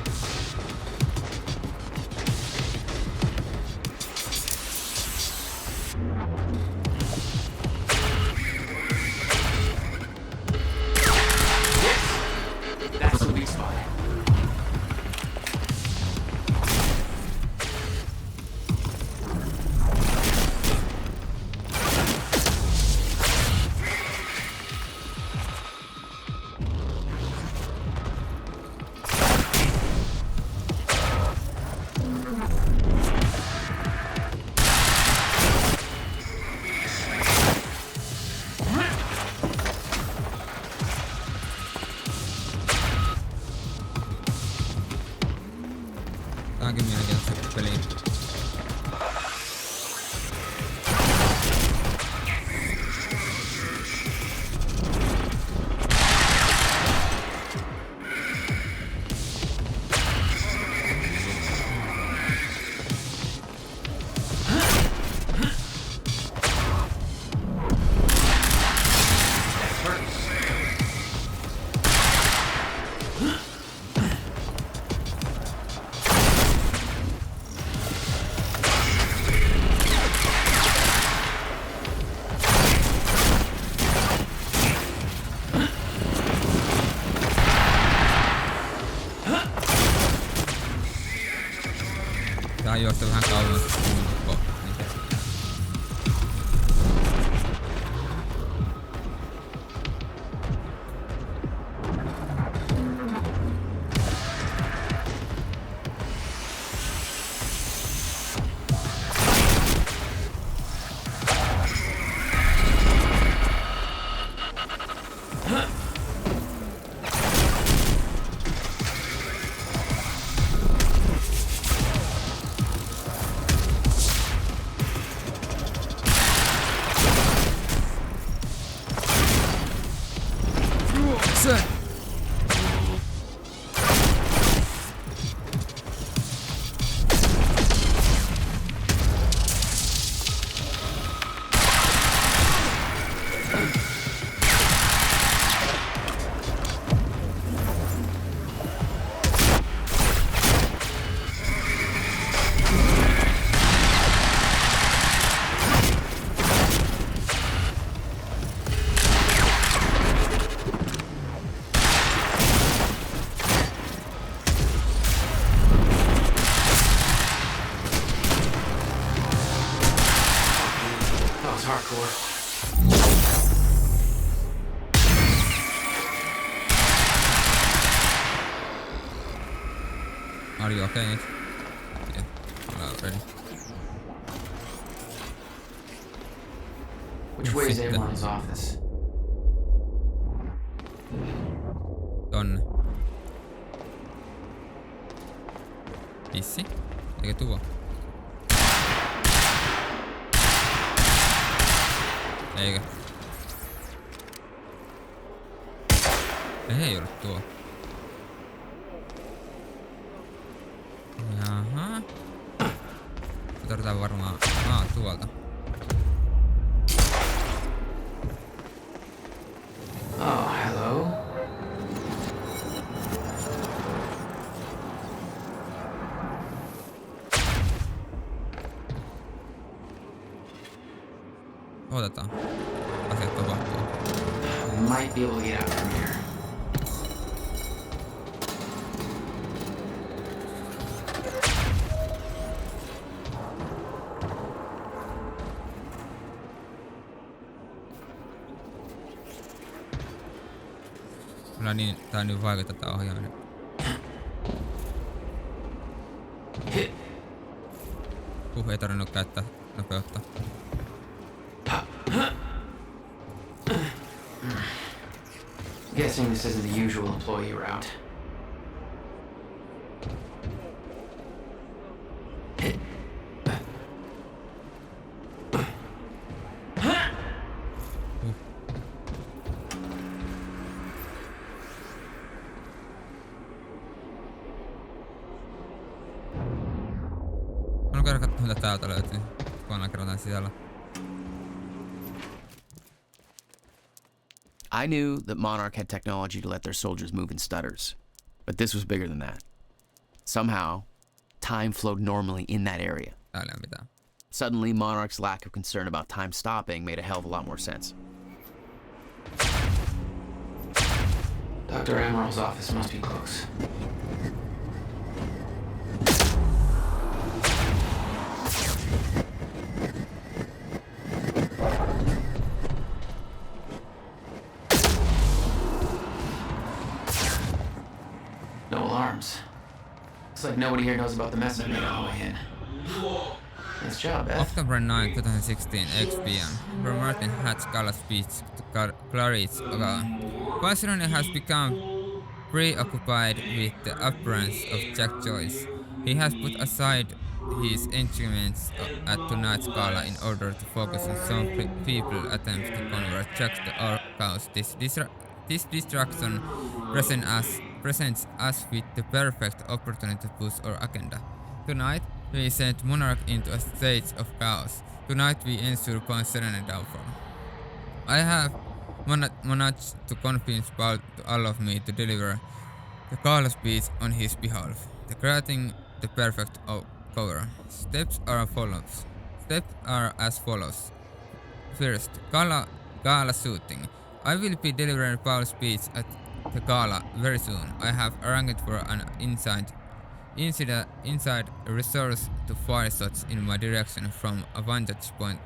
That's the weak spot. Listen! Are you okay? Yeah, well, ready. Which way is Amron's office? Tonne. Pissi? Eikö tuo? Eikö? Ei ollut tuo. Jaha. Tarvitaan varmaan tuolta. Oh, hello. Otetaan. Asiat tapahtuu. Might be able to get out from here. Kyllä niin, tää on niin vaikea tätä ohjaaminen. Ei tarvinnut käyttää nopeutta. Guessing this isn't the usual employee route. Mä käydä katsomaan mitä täältä löytyy. Kun kerrotaan sisällä. I knew that Monarch had technology to let their soldiers move in stutters, but this was bigger than that. Somehow, time flowed normally in that area. Suddenly, Monarch's lack of concern about time stopping made a hell of a lot more sense. Dr. Amaril's office must be close. No alarms. Looks like nobody here knows about the mess I made on the way in. Nice job, Beth. October 9, 2016, 8 p.m. From Martin Hatch Gala speech to Clarice Gala. Viceroy has become preoccupied with the appearance of Jack Joyce. He has put aside his engagements at tonight's gala in order to focus on some people attempts to convert Jack to our cause. This distraction presents us with the perfect opportunity to push our agenda. Tonight, we send Monarch into a state of chaos. Tonight, we ensure Paul's serenity downfall. I have managed to convince Paul to allow me to deliver the gala speech on his behalf, creating the perfect cover. Steps are as follows. First, gala shooting. I will be delivering Paul's speech at the gala very soon. I have arranged for an inside resource to fire shots in my direction from a vantage point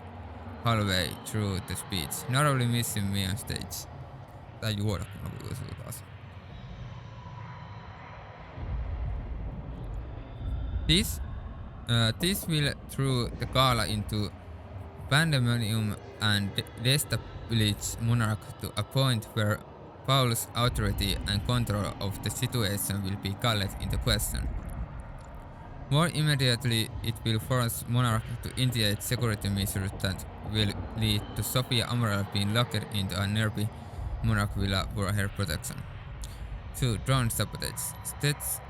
halfway through the speech, narrowly missing me on stage. Tää juoda kun on kuisuu taas. This will throw the gala into pandemonium and destabilize Monarch to a point where Paul's authority and control of the situation will be called into question. More immediately, it will force Monarch to initiate security measures that will lead to Sophia Amaral being locked into a nearby Monarch villa for her protection. 2. Drone sabotage.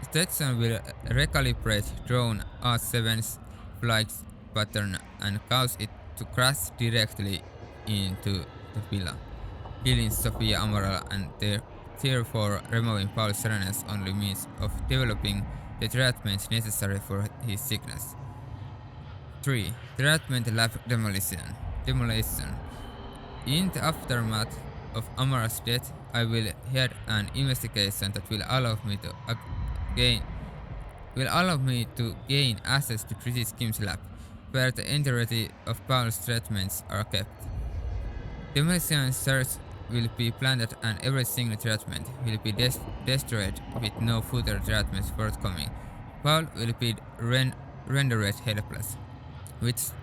Stetson will recalibrate drone R7's flight pattern and cause it to crash directly into the villa, killing Sofia Amaral and therefore removing Paul Serena's only means of developing the treatment necessary for his sickness. 3. Treatment lab demolition. In the aftermath of Amaral's death, I will head an investigation that will allow me to gain access to Tracy Kim's lab, where the entirety of Paul's treatments are kept. Demolition cells will be planted and every single treatment will be destroyed with no further treatments forthcoming. Paul will be rendered helpless. With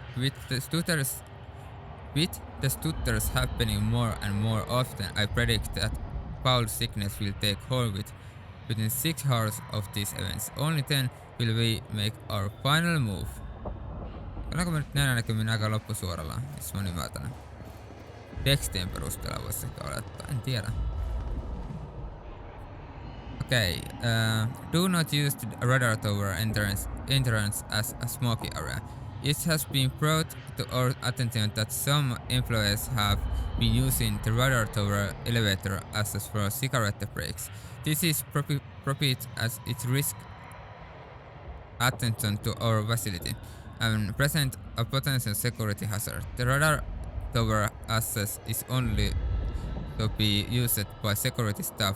the stutters happening more and more often, I predict that Paul's sickness will take hold within 6 hours of these events. Only then will we make our final move. Ollaanko me nyt näillä näkymin aika loppusuoralla, jos mä oon ymmärtänyt? Tekstien perusteella voisi ehkä olettaa, en tiedä. Okay, do not use the radar tower entrance as a smoky area. It has been brought to our attention that some employees have been using the radar tower elevator access for cigarette breaks. This is appropriate as it risks attention to our facility and present a potential security hazard. The radar tower access is only to be used by security staff,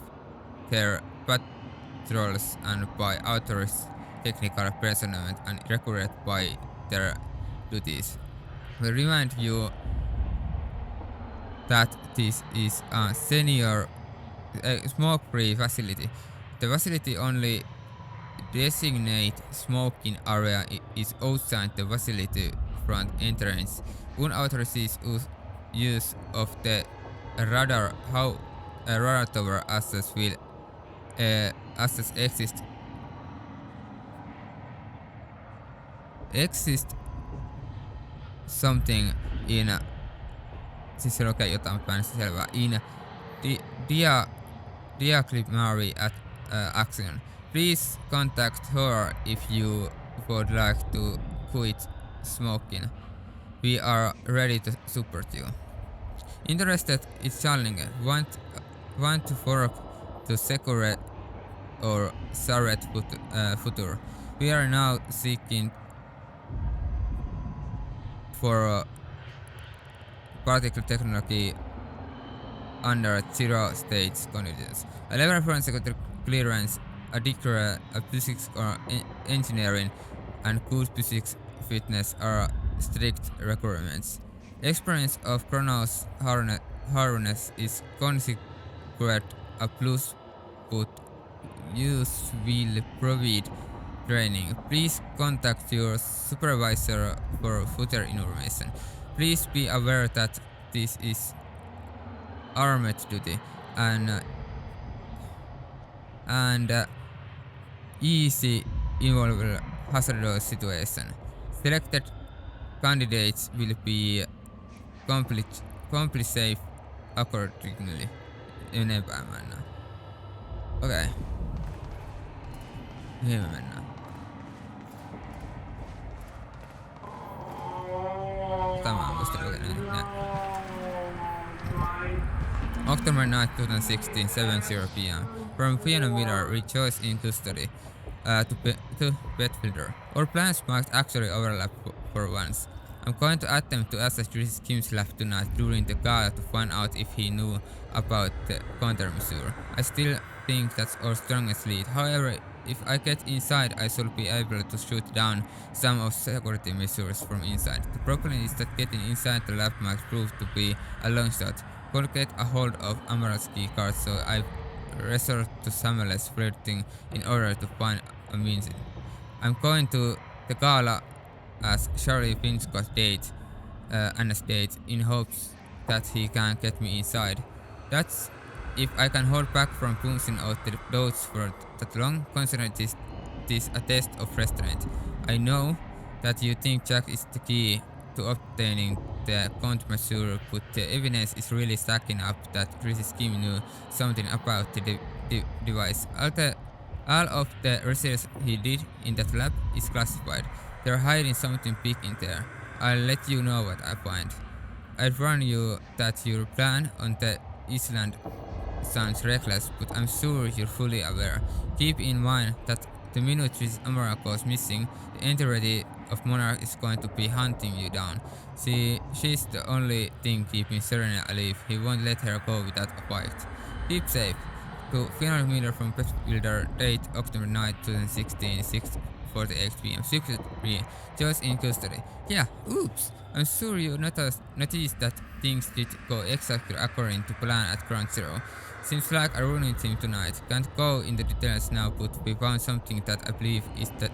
their patrols, and by authorized technical personnel and recruited by their duties. We remind you that this is a smoke-free facility. The facility only designate smoking area is outside the facility front entrance. Unauthorized use of the radar tower access will exist something in siis se lukee jotain päin selvää in disciplinary action. Please contact her if you would like to quit smoking. We are ready to support you. Interested in selling? Want to work to secure or Sarret future? We are now seeking for particle technology under 0 stage conditions. A level 4 security clearance, a degree of physics or engineering, and good physics fitness are strict requirements. Experience of Chronos harness is considered a plus, but use will provide training. Please contact your supervisor for further information. Please be aware that this is armed duty and easy involve hazardous situation. Selected candidates will be complete safe accordingly. Enempää mennään. Okei. Mihin me mennään? Tämä on musta lukenut. October 9, 2016, 7:00 p.m. From Fiona Miller, Rejoice in custody to Bedfielder. Our plans might actually overlap for once. I'm going to attempt to access Tracy Kim's lab tonight during the gala to find out if he knew about the countermeasure. I still think that's our strongest lead. However, if I get inside, I should be able to shoot down some of security measures from inside. The problem is that getting inside the lab might prove to be a long shot. Could get a hold of Amaral's key card, so I resort to shameless flirting in order to find a means. I'm going to the gala as Charlie Finch's date in hopes that he can get me inside. That's if I can hold back from bouncing out the doors for that long, consider this a test of restraint. I know that you think Jack is the key to obtaining the countermeasure, but the evidence is really stacking up that Tracy Kim knew something about the device. All of the research he did in that lab is classified. They're hiding something big in there. I'll let you know what I find. I'd warn you that your plan on the island sounds reckless, but I'm sure you're fully aware. Keep in mind that the minute Amara goes missing, the entirety of Monarch is going to be hunting you down. She's the only thing keeping Serena alive. He won't let her go without a fight. Keep safe. To Fiona Miller from Pet Builder, date October 9, 2016, 6:48 PM. Secret 3. Joyce in custody. Yeah, oops! I'm sure you noticed that things did go exactly according to plan at Ground Zero. Seems like a running team tonight. Can't go into details now, but we found something that I believe is the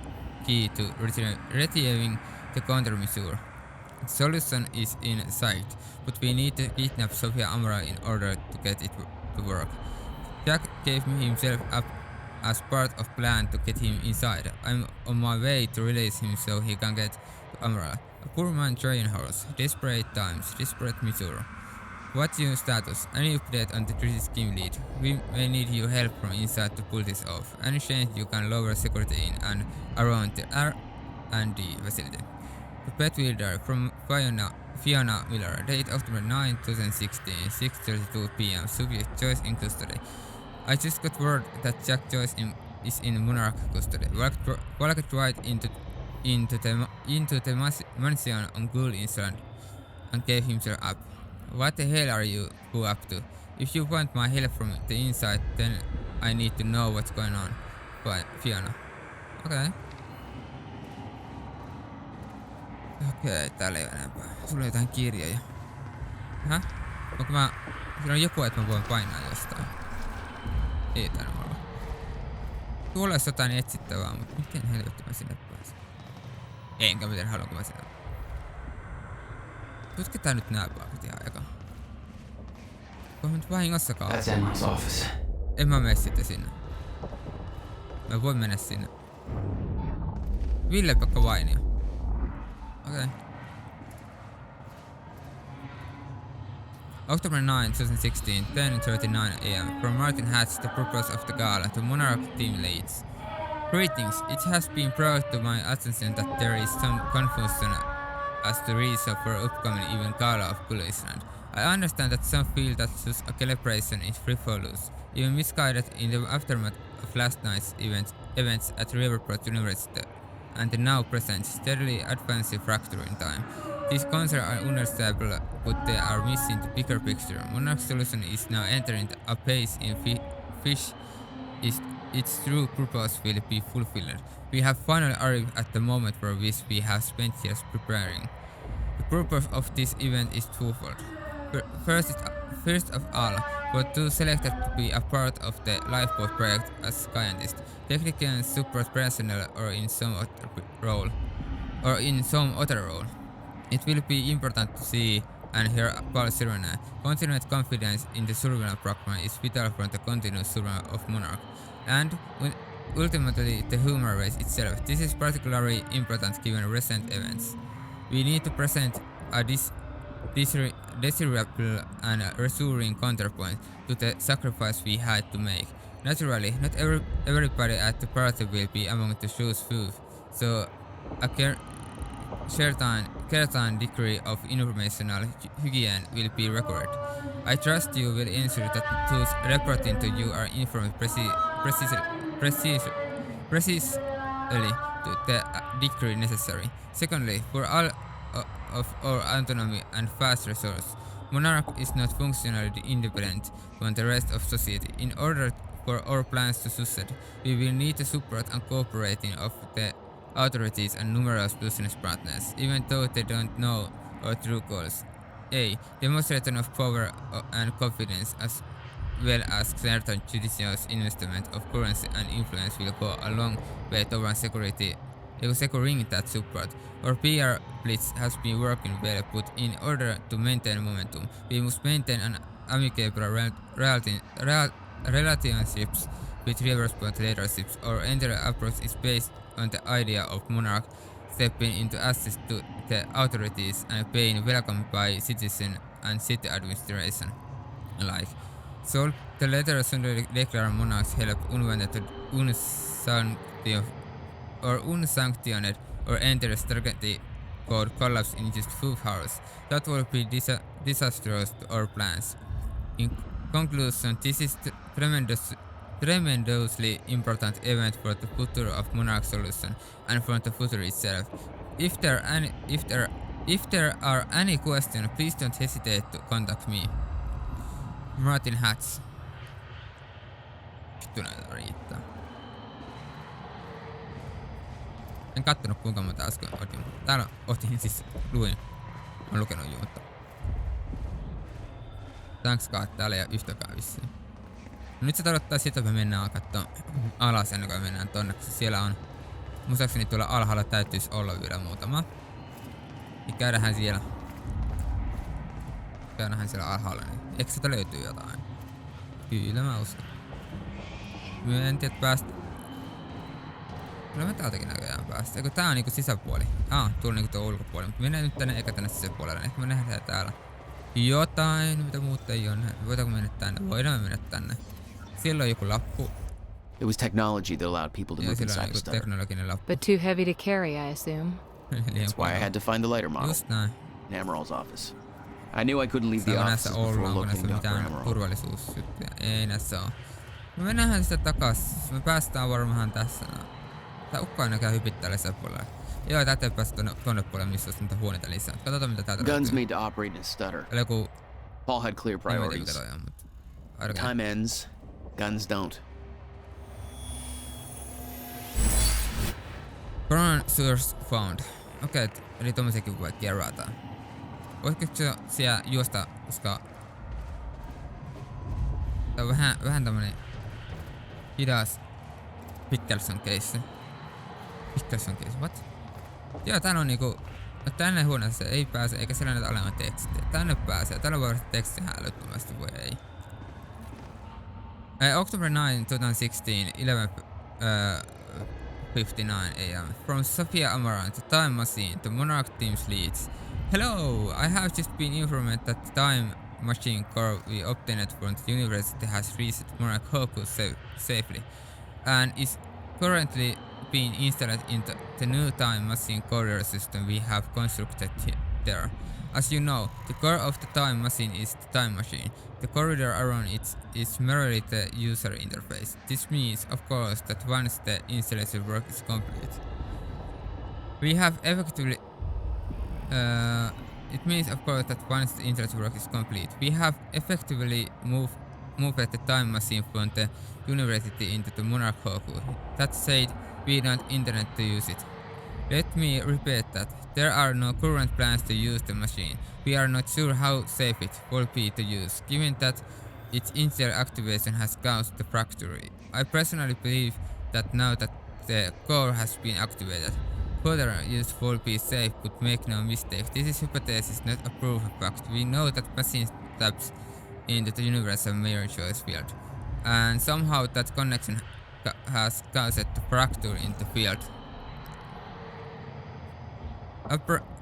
key to retrieving the countermeasure. The solution is in sight, but we need to kidnap Sofia Amara in order to get it to work. Jack gave himself up as part of plan to get him inside. I'm on my way to release him so he can get to Amara. A poor man train horse. Desperate times. Desperate measure. What's your status? Any update on the British scheme lead? We may need your help from inside to pull this off. Any chance you can lower security in and around the R&D facility? The Pet Builder from Fiona Miller. Date October 9, 2016, 6:32 PM. Subject Joyce in custody. I just got word that Jack Joyce is in Monarch custody. Walked right into the mansion on Ghoul Island and gave himself up. What the hell are you up to? If you want my help from the inside, then I need to know what's going on. But Fiona. Okay. Okei, täällä ei oo enempää. Sulla on jotain kirjoja. Häh? Onko Siinä on joku, että mä voin painaa jostain. Ei täällä olla. Tuolla olisi jotain etsittävää, mutta miten helvetti mä sinne pääsen? Enkä miten haluanko mä sinne. Tutkitaan nyt nää paikat ihan eka. Voin nyt vahingossakaan. That's Emma's office. En mä mene sitten sinne. Mä voin mennä sinne. Ville-Pekka Vainio. Okei. October 9, 2016, 10:39 AM. From Martin Hatch, the purpose of the gala, to Monarch team leads. Greetings. It has been brought to my attention that there is some confusion as to reason for upcoming event gala of Ghoul Island. I understand that some feel that such a celebration is frivolous, even misguided in the aftermath of last night's events at Riverport University, and the now present steadily advancing fracture in time. These concerns are understandable, but they are missing the bigger picture. Monarch's solution is now entering a phase in which its true purpose will be fulfilled. We have finally arrived at the moment for which we have spent years preparing. The purpose of this event is twofold. First of all, we're two selected to be a part of the lifeboat project as scientists, technicians, support personnel, or in some other role. It will be important to see and hear Paul Serena. Continued confidence in the survival program is vital for the continued survival of Monarch, and ultimately the human race itself. This is particularly important given recent events. We need to present a desirable and reassuring counterpoint to the sacrifice we had to make. Naturally, not everybody at the party will be among the show's few, so a certain degree of informational hygiene will be required. I trust you will ensure that those reporting to you are informed precisely to the degree necessary. Secondly, for all of our autonomy and fast resource, Monarch is not functionally independent from the rest of society. In order for our plans to succeed, we will need the support and cooperating of the authorities and numerous business partners, even though they don't know our true goals. A demonstration of power and confidence, as well as certain judicious investment of currency and influence, will go a long way towards securing that support. Our PR blitz has been working well, but in order to maintain momentum, we must maintain an amicable relationships with Riverport leaderships. Our entire approach is based on the idea of Monarch stepping into assist to the authorities and being welcomed by citizens and city administration alike. So the letter suddenly declared monarchs help unwanted, unsanctioned or enter strategy code collapse in just 2 hours. That would be disastrous to our plans. In conclusion, this is tremendously important event for the future of Monarch Solution and for the future itself. If there are any questions, please don't hesitate to contact me. Martin Hatch. Vittu näitä riittää. En kattonut kuinka monta äsken otin. Täällä otin siis luin. Olen lukenut mutta thanks God, täällä ei ole yhtäkään vissiin. No nyt se tarkoittaa sitä, että me mennään katsomaan alas ennen kuin mennään tonne, koska siellä on muistaakseni tuolla alhaalla täytyisi olla vielä muutama. Niin käydähän siellä. Käydähän siellä alhaalla, niin eikö sitä löytyy jotain? Kyllä mä uskon. Mä en tiedä päästä. Kyllä mä täältäkin näköjään päästä. Eikö tää on niinku sisäpuoli? Tuolla niinku tuo ulkopuoli. Mutta mennään nyt tänne eikä tänne sisäpuolelle. Ehkä me nähdään täällä jotain, mitä muuta ei oo. Voidaanko mennä tänne? Voidaan me mennä tänne. Siellä on joku lappu. It was technology that allowed people to move inside the stutter. But too heavy to carry, I assume. That's why I had to find the lighter model. Just näin. In Amaral's office. I knew I couldn't leave the office before looking up for Amaral. Turvallisuusjuttuja. Ei näissä oo. No mennään sitä takas. Me päästään varmaan tässä. Tää ukko aina käy hypittää sisäpuolella. Joo, täältä ei päästä tonne puolelle, missä olisi niitä huoneita lisää. Katsotaan mitä täältä Guns made to operate in a stutter. Paul had clear priorities. Time ends, guns don't. Brown source found. Okei, eli tommosiakin voi kerrata. Voitko siellä juosta, koska tää on vähän tämmönen hidas Pickelson case. Pickelson case, what? Joo, täällä on niinku, no tänne huoneessa ei pääse, eikä siellä näitä olemaan tekstiä. Tänne pääsee, täällä voi olla tekstiä älyttömästi, voi ei. October 9, 2016, 11:59 a.m. From Sophia Amaran, the Time Machine, the Monarch Team's leads. Hello, I have just been informed that the Time Machine core we obtained from the university has reached Monarch Hocus safely and is currently being installed into the new Time Machine courier system we have constructed there. As you know, the core of the Time Machine is the Time Machine. The corridor around it is merely the user interface. This means, of course, that once the installation work is complete, we have effectively. It means, of course, that once the installation work is complete, we have effectively moved the Time Machine from the university into the Monarch Hocus. That said, we don't intend to use it. Let me repeat that. There are no current plans to use the machine. We are not sure how safe it will be to use, given that its initial activation has caused the fracture. I personally believe that now that the core has been activated, further use will be safe, but make no mistake, this is hypothesis, not a proof of fact. We know that machine taps into the universal mirror choice field, and somehow that connection has caused the fracture in the field.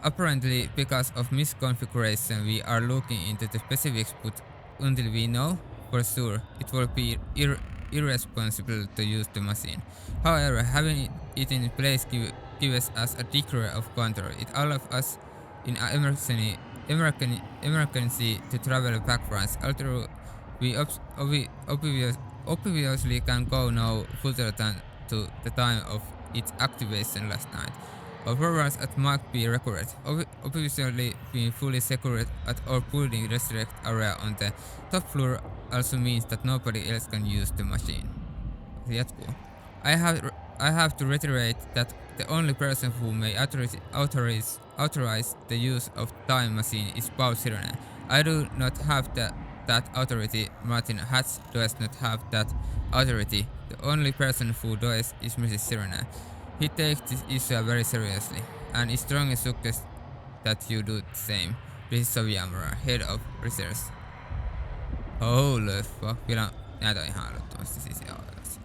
Apparently, because of misconfiguration, we are looking into the specifics, but until we know for sure, it will be irresponsible to use the machine. However, having it in place gives us a degree of control. It allows us in emergency to travel backwards, although we obviously can go no further than to the time of its activation last night. Our programs might be recorded. Obviously, being fully secure at our building restrict area on the top floor also means that nobody else can use the machine. Jatkuu. I have to reiterate that the only person who may authorize the use of Time Machine is Paul Sirene. I do not have that authority. Martin Hatch does not have that authority. The only person who does is Mrs. Sirene. He takes this issue very seriously, and is strongly suggests that you do the same. This is Sophia Amaran, head of research. Holy fuck, vielä näitä on ihan älyttömästi siis oikeasti.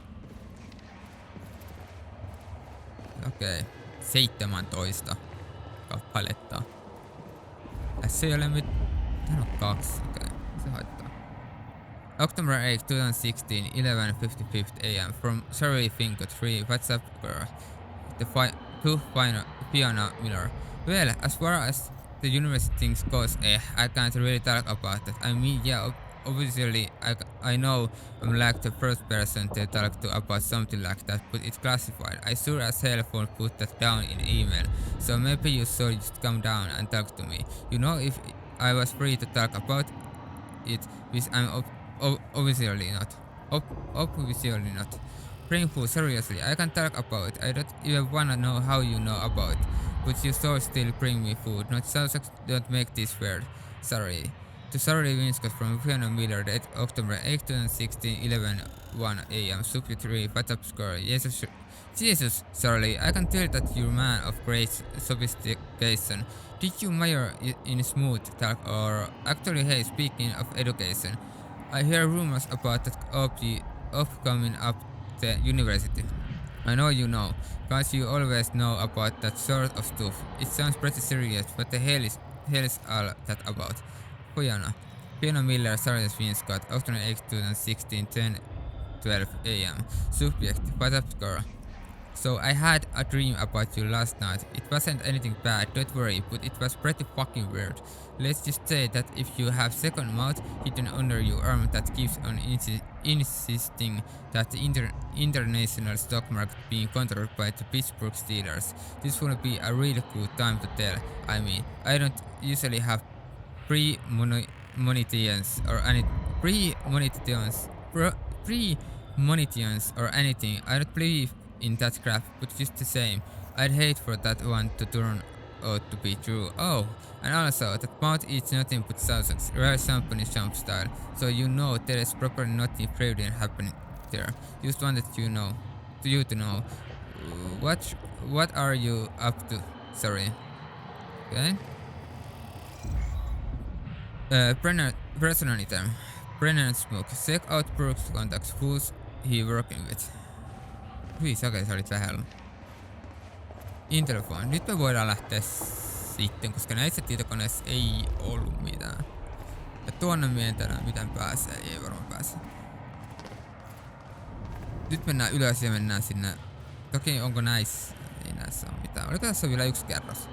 Okei, 17 kappaletta. Tässä ei ole mit... Tän on 2, okei, se haittaa. October 8, 2016, 11:55 a.m. From Sherry Finko 3 WhatsApp girl. To Fiona Miller. Well, as far as the university things goes, I can't really talk about that. I mean, yeah, obviously, I know I'm like the first person to talk to about something like that, but it's classified. I sure as hell won't put that down in email, so maybe you should just come down and talk to me. You know, if I was free to talk about it, which I'm obviously not. Obviously not. Brainpool, seriously, I can talk about it. I don't even wanna know how you know about it, but you still bring me food. Not subjects don't make this weird. Sorry. To Sorry Winscott from Fiona Miller, date October 8, 2016, 11:01 a.m. Subject 3, WhatsApp score. Jesus, Sorry, I can tell that you're a man of great sophistication. Did you major in smooth talk or actually, hey, speaking of education, I hear rumors about that of coming up the university. I know you know, cause you always know about that sort of stuff. It sounds pretty serious, but the hell is all that about? Fiona Miller, Sarah Winscott, October 8, 2016, 10:12 a.m. Subject, WhatsApp score. So I had a dream about you last night. It wasn't anything bad, don't worry, but it was pretty fucking weird. Let's just say that if you have second mouth hidden under your arm that keeps on insisting that the international stock market being controlled by the Pittsburgh Steelers, this will be a really good time to tell. I mean, I don't usually have pre-monetians or anything. I don't believe in that crap, but just the same, I'd hate for that one to turn out to be true. Oh, and also, that mouth eats nothing but sausage, rare champagne jump style, so you know there is properly nothing fraudulent happening there. Just wanted you to know. What are you up to? Sorry. Okay. Personality. Brennan Smoke. Check out Brooks' contacts. Who's he working with? Hyi sakeli sä olit lähellä. Interphone. Nyt me voidaan lähteä sitten, koska näissä tietokoneissa ei ollut mitään. Ja tuonne mietitään miten pääsee. Ei varmaan pääse. Nyt mennään ylös ja mennään sinne. Toki onko näissä? Ei näissä ole mitään. Oliko tässä vielä yksi kerros?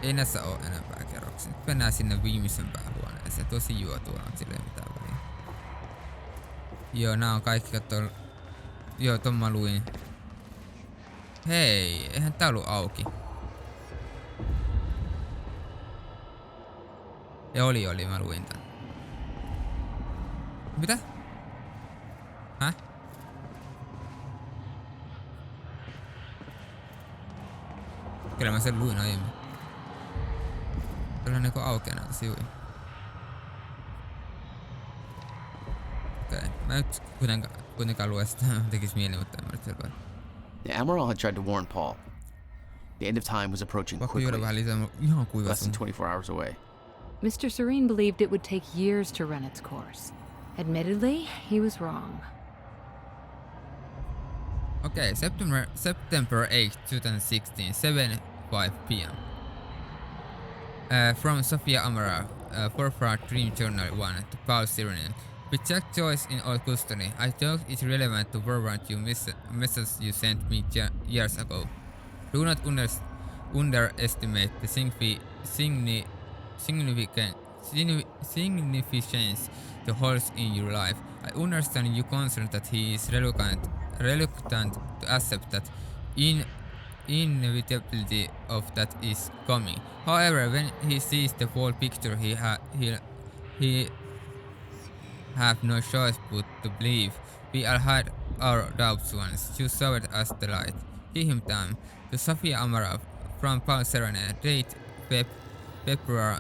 Ei näissä ole enempää kerroksia. Nyt mennään sinne viimeisempään huoneeseen. Tosi juotua on silleen mitään väliä. Joo, nää on kaikki katsoa. Joo, ton mä luin. Hei, eihän tää ollut auki. Ja oli, mä luin tän. Mitä? Häh? Kyllä mä sen luin aiemmin. Kyllä niinku aukeaa näitä sivuja. Okei, mä nyt kuitenkaan lue sitä, tekis mieli, mutta en mä nyt selvää. The Amaral had tried to warn Paul. The end of time was approaching quickly, less than 24 hours away. Mr. Serene believed it would take years to run its course. Admittedly, he was wrong. Okay, September 8, 2016, 7:05 p.m. From Sophia Amaral, Forefront Dream Journal 1 to Paul Serene. With Jack Joyce in all custody, I thought it relevant to forward you message you sent me years ago. Do not underestimate the significance the holds in your life. I understand your concern that he is reluctant to accept that inevitability of that is coming. However, when he sees the whole picture, he have no choice but to believe. We all had our doubts once. You showed us the light. Give him time. To Sophia Amaral from Paul Serene, date February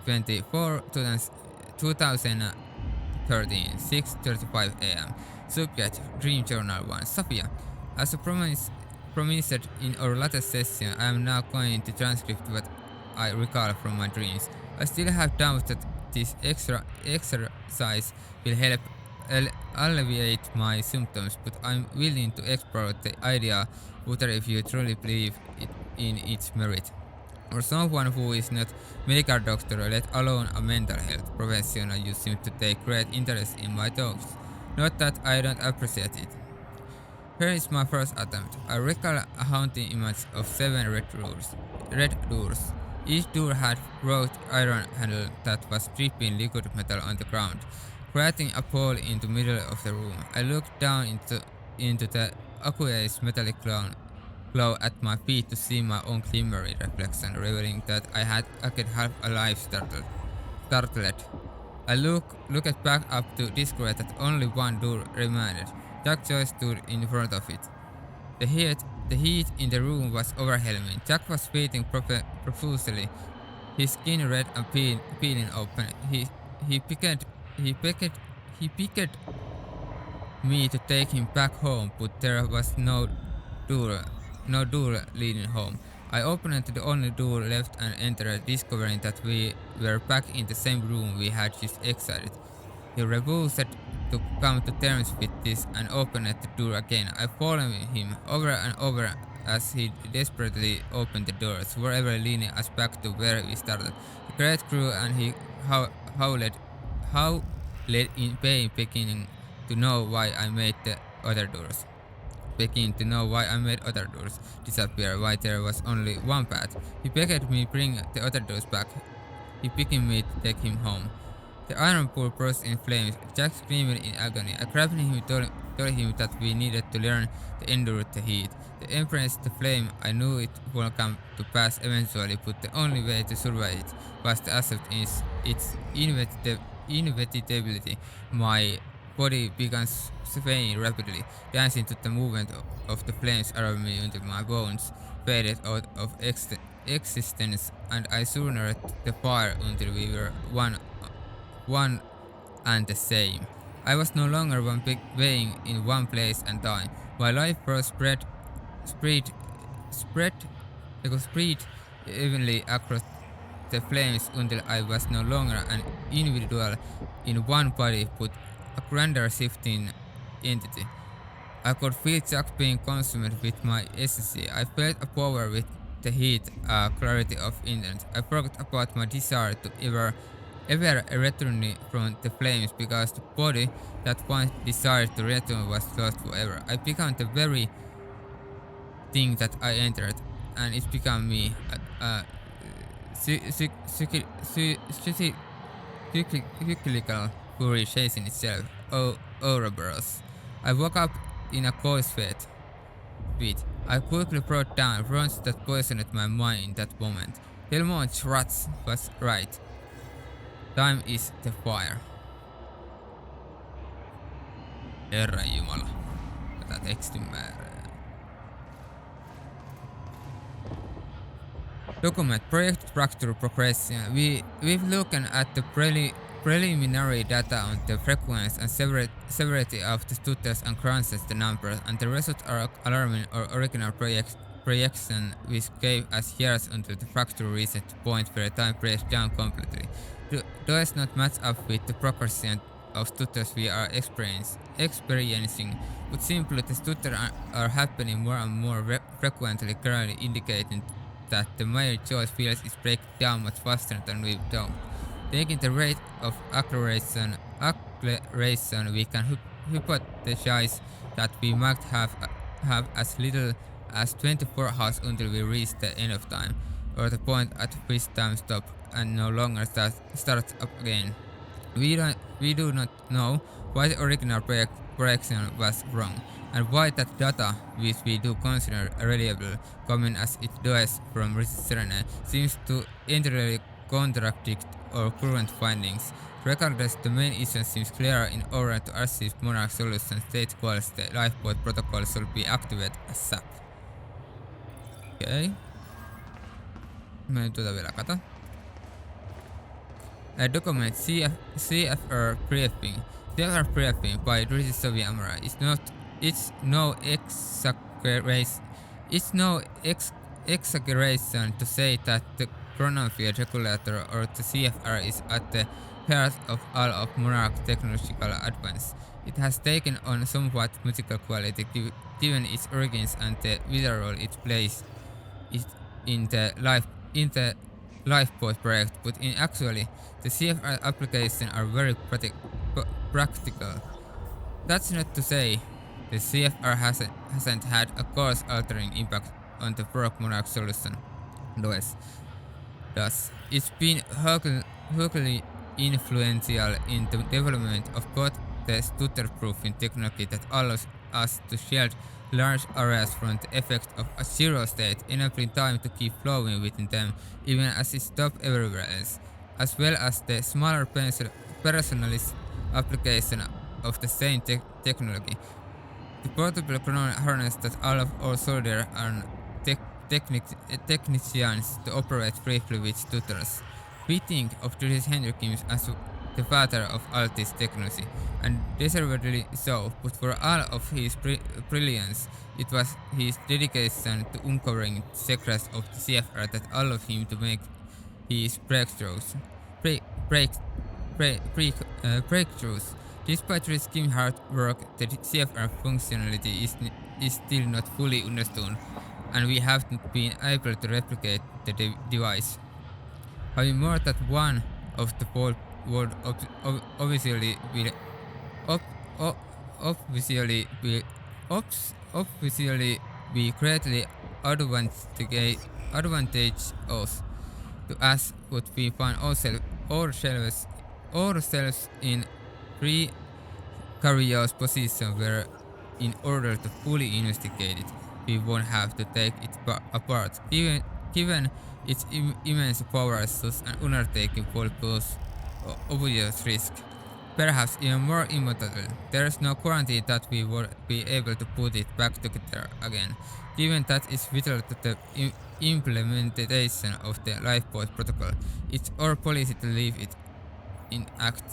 24, 2013, 6:35 a.m. Subject, Dream Journal 1. Sophia, as promised in our latest session, I am now going to transcript what I recall from my dreams. I still have doubts that this exercise will help alleviate my symptoms, but I'm willing to explore the idea whether if you truly believe in its merit. For someone who is not medical doctor, let alone a mental health professional, you seem to take great interest in my dogs. Not that I don't appreciate it. Here is my first attempt. I recall a haunting image of 7 red doors. Each door had wrought iron handle that was dripping liquid metal on the ground, creating a pool in the middle of the room. I looked down into the aqueous metallic glow at my feet to see my own glimmering reflection, revealing that I had acted half alive startled. I looked back up to discover that only one door remained. Jack Joyce stood in front of it. The heat in the room was overwhelming. Jack was sweating profusely, his skin red and peeling open. He picked me to take him back home, but there was no door leading home. I opened the only door left and entered, discovering that we were back in the same room we had just exited. He refused to come to terms with this and opened the door again. I followed him over and over as he desperately opened the doors, forever leading us back to where we started. The crate grew and he howled in pain, beginning to know why I made the other doors. Disappear, why there was only one path. He begged me bring the other doors back. He begged me to take him home. The iron pool burst in flames. Jack screamed in agony. I grabbed him and told him that we needed to learn to endure the heat. To embrace the flame, I knew it would come to pass eventually, but the only way to survive it was to accept its inevitability. My body began swaying rapidly, dancing to the movement of the flames around me until my bones faded out of existence, and I surrendered the fire until we were one and the same. I was no longer one big weighing in one place and dying. My life force spread evenly across the flames until I was no longer an individual in one body, but a grander shifting entity. I could feel Jack being consumed with my SSC. I felt a power with the heat, a clarity of intent. I forgot about my desire to ever return from the flames, because the body that once desired to return was lost forever. I became the very thing that I entered, and it became me. Cyclical fury chasing itself. Oh, Ouroboros. I woke up in a cold sweat. I quickly brought down runs that poisoned my mind in that moment. Helmut Schwartz was right. Time is the fire. Herra Jumala. Tätä tekstin määrää. Document project structure progression. We've looked at the preliminary data on the frequency and severity of the stutters and crunches the numbers, and the results are alarming. Our original projection, which gave us years until the fracture reached the point where time breaks down completely, does not match up with the progression of stutters we are experiencing, but simply the stutters are happening more and more frequently, currently indicating that the major choice field is breaking down much faster than we thought. Taking the rate of acceleration, we can hypothesize that we might have as little as 24 hours until we reach the end of time, or the point at which time stops and no longer starts up again. We do not know why the original projection was wrong, and why that data, which we do consider reliable, coming as it does from research, seems to entirely contradict our current findings. Regardless, the main issue seems clear. In order to achieve Monarch solution state goals, the lifeboat protocol should be activated ASAP. Okei. Mä en tuota vielä kata. Document CFR briefing. CFR briefing by British Soviet Amara it's no exaggeration to say that the Chronon Field Regulator, or the CFR, is at the heart of all of Monarch technological advance. It has taken on somewhat mythical quality given its origins and the vital role it plays in the in the Lifeboat project, but in actually, the CFR applications are very practical. That's not to say the CFR hasn't had a course-altering impact on the Proc Monarch solution. Thus, it's been hugely influential in the development of both the stutter-proofing technology that allows us to shield large areas from the effect of a zero state, enabling time to keep flowing within them even as it stops everywhere else, as well as the smaller personalized application of the same technology. The portable chronon harness that all of our soldiers and technicians to operate briefly with stutters. We think of Julius Hendrikins as the father of all this technology, and deservedly so, but for all of his brilliance, it was his dedication to uncovering the secrets of the CFR that allowed him to make his breakthroughs. Despite risking hard work, the CFR functionality is still not fully understood, and we haven't been able to replicate the device. Having more than one of the board would obviously be greatly advantageous to us would we find ourselves in precarious position where, in order to fully investigate it, we won't have to take it apart. Given its immense power, such an undertaking would pose obvious risk. Perhaps even more importantly, there is no guarantee that we will be able to put it back together again, given that it's vital to the implementation of the Lifeboat protocol. It's our policy to leave it intact.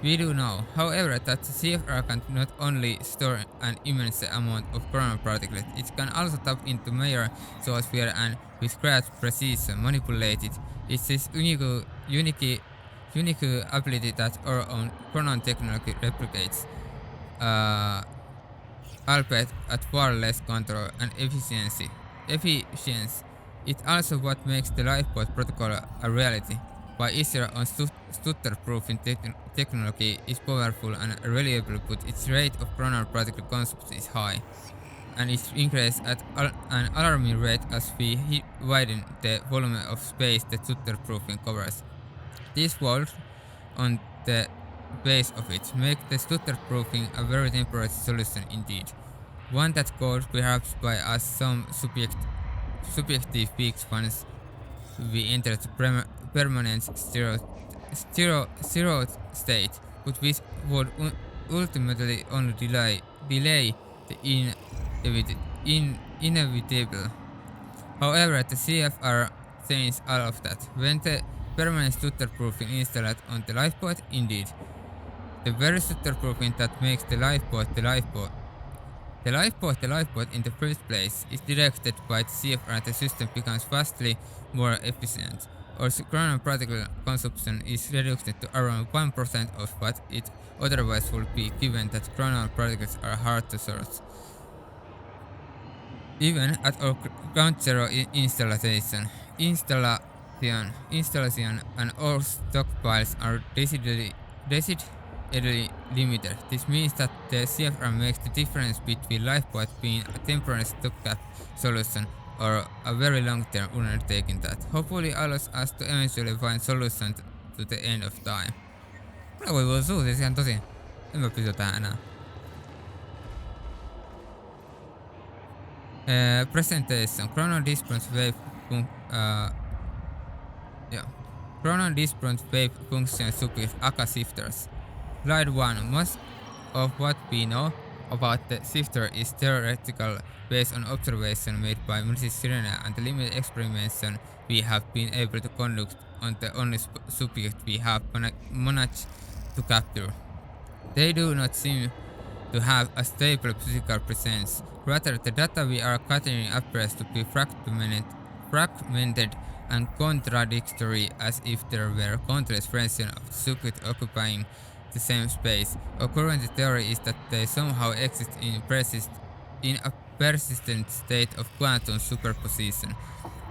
We do know, however, that the CFR can not only store an immense amount of coronal particles, it can also tap into major zoosphere and, with great precision, manipulate it. It's this unique ability that our own chronon technology replicates, albeit at far less control and efficiency. It's also what makes the Lifeboat protocol a reality. While easier on stutter-proofing technology is powerful and reliable, but its rate of chronal particle consumption is high, and it increases at an alarming rate as we widen the volume of space that stutter-proofing covers. These walls on the base of it make the stutter-proofing a very temporary solution indeed, one that goes perhaps by us some subjective peaks once we enter the permanent zero state, but which would ultimately only delay the inevitable. However, the CFR changed all of that. When the permanent stutter-proofing installed on the Lifeboat, indeed, the very stutter-proofing that makes the Lifeboat the Lifeboat in the first place is directed by the CFR. The system becomes vastly more efficient. Our chronal particle consumption is reduced to around 1% of what it otherwise would be, given that chronal particles are hard to sort. Even at our ground zero installation and our stockpiles are decidedly limited. This means that the CFR makes the difference between Lifeboat being a temporary stopgap solution or a very long-term undertaking that hopefully allows us to eventually find solution to the end of time. Voi voi suutis ihan tosi. En mä pysy tähän enää. Presentation. Chronon Disperse Wave function subject AKA shifters. Slide 1. Most of what we know about the shifter is theoretical, based on observation made by Mrs. Sirena and the limited experimentation we have been able to conduct on the only subject we have managed to capture. They do not seem to have a stable physical presence. Rather, the data we are gathering appears to be fragmented and contradictory, as if there were countless versions of the subject occupying the same space. Our current theory is that they somehow exist in a persistent state of quantum superposition,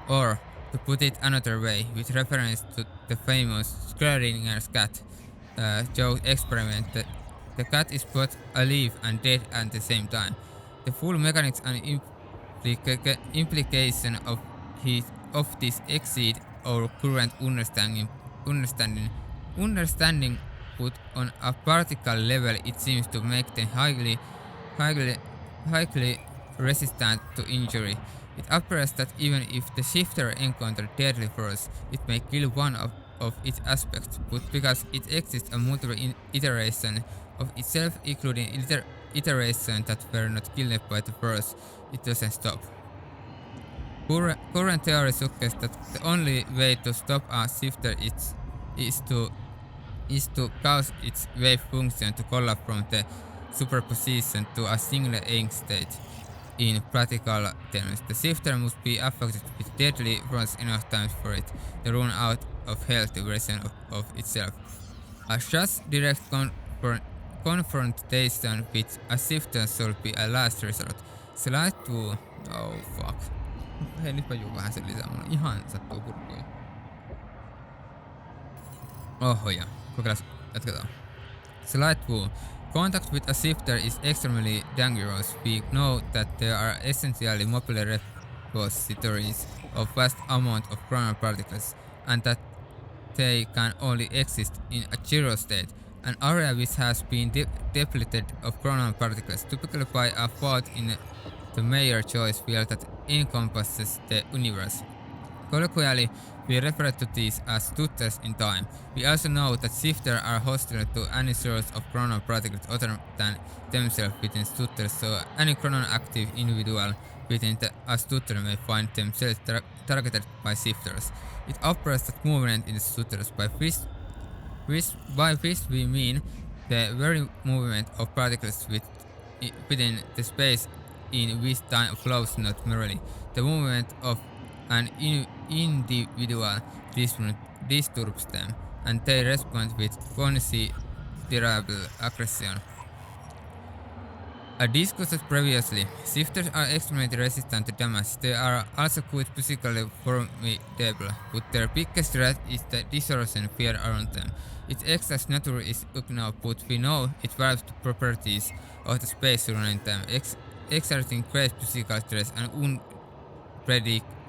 or To put it another way, with reference to the famous Schrödinger's cat Joe experiment, the cat is both alive and dead at the same time. The full mechanics and implication of this exceed our current understanding. Put on a particle level, it seems to make them highly resistant to injury. It appears that even if the shifter encounters deadly force, it may kill one of its aspects, but because it exists a multiple iteration of itself, including iterations that were not killed by the force, it doesn't stop. Current theory suggests that the only way to stop a shifter is to cause its wave function to collapse from the superposition to a single ink state. In practical terms, the shifter must be affected with deadly force enough times for it to run out of healthy version of itself. A such direct confrontation with a shifter should be a last resort. Slide to... Oh fuck. Hei, nyt mä juon vähän sen lisää, mun ihan sattuu kurkkuja. Ohoja, jatketaan. Slide 2. Contact with a shifter is extremely dangerous. We know that there are essentially mobile repositories of vast amount of chronon particles, and that they can only exist in a zero state, an area which has been depleted of chronon particles, typically by a fault in the major choice field that encompasses the universe. Colloquially, we refer to these as stutters in time. We also know that shifters are hostile to any source of chronon particles other than themselves within stutters, so any chronon-active individual within a stutter may find themselves targeted by shifters. It appears that movement in the stutters, by which we mean the very movement of particles within the space in which time flows, not merely the movement of an individual disturbs them, and they respond with considerable aggression. As discussed previously, shifters are extremely resistant to damage. They are also quite physically formidable, but their biggest threat is the distortion field around them. Its exact nature is unknown, but we know it varies the properties of the space surrounding them, exerting great physical stress and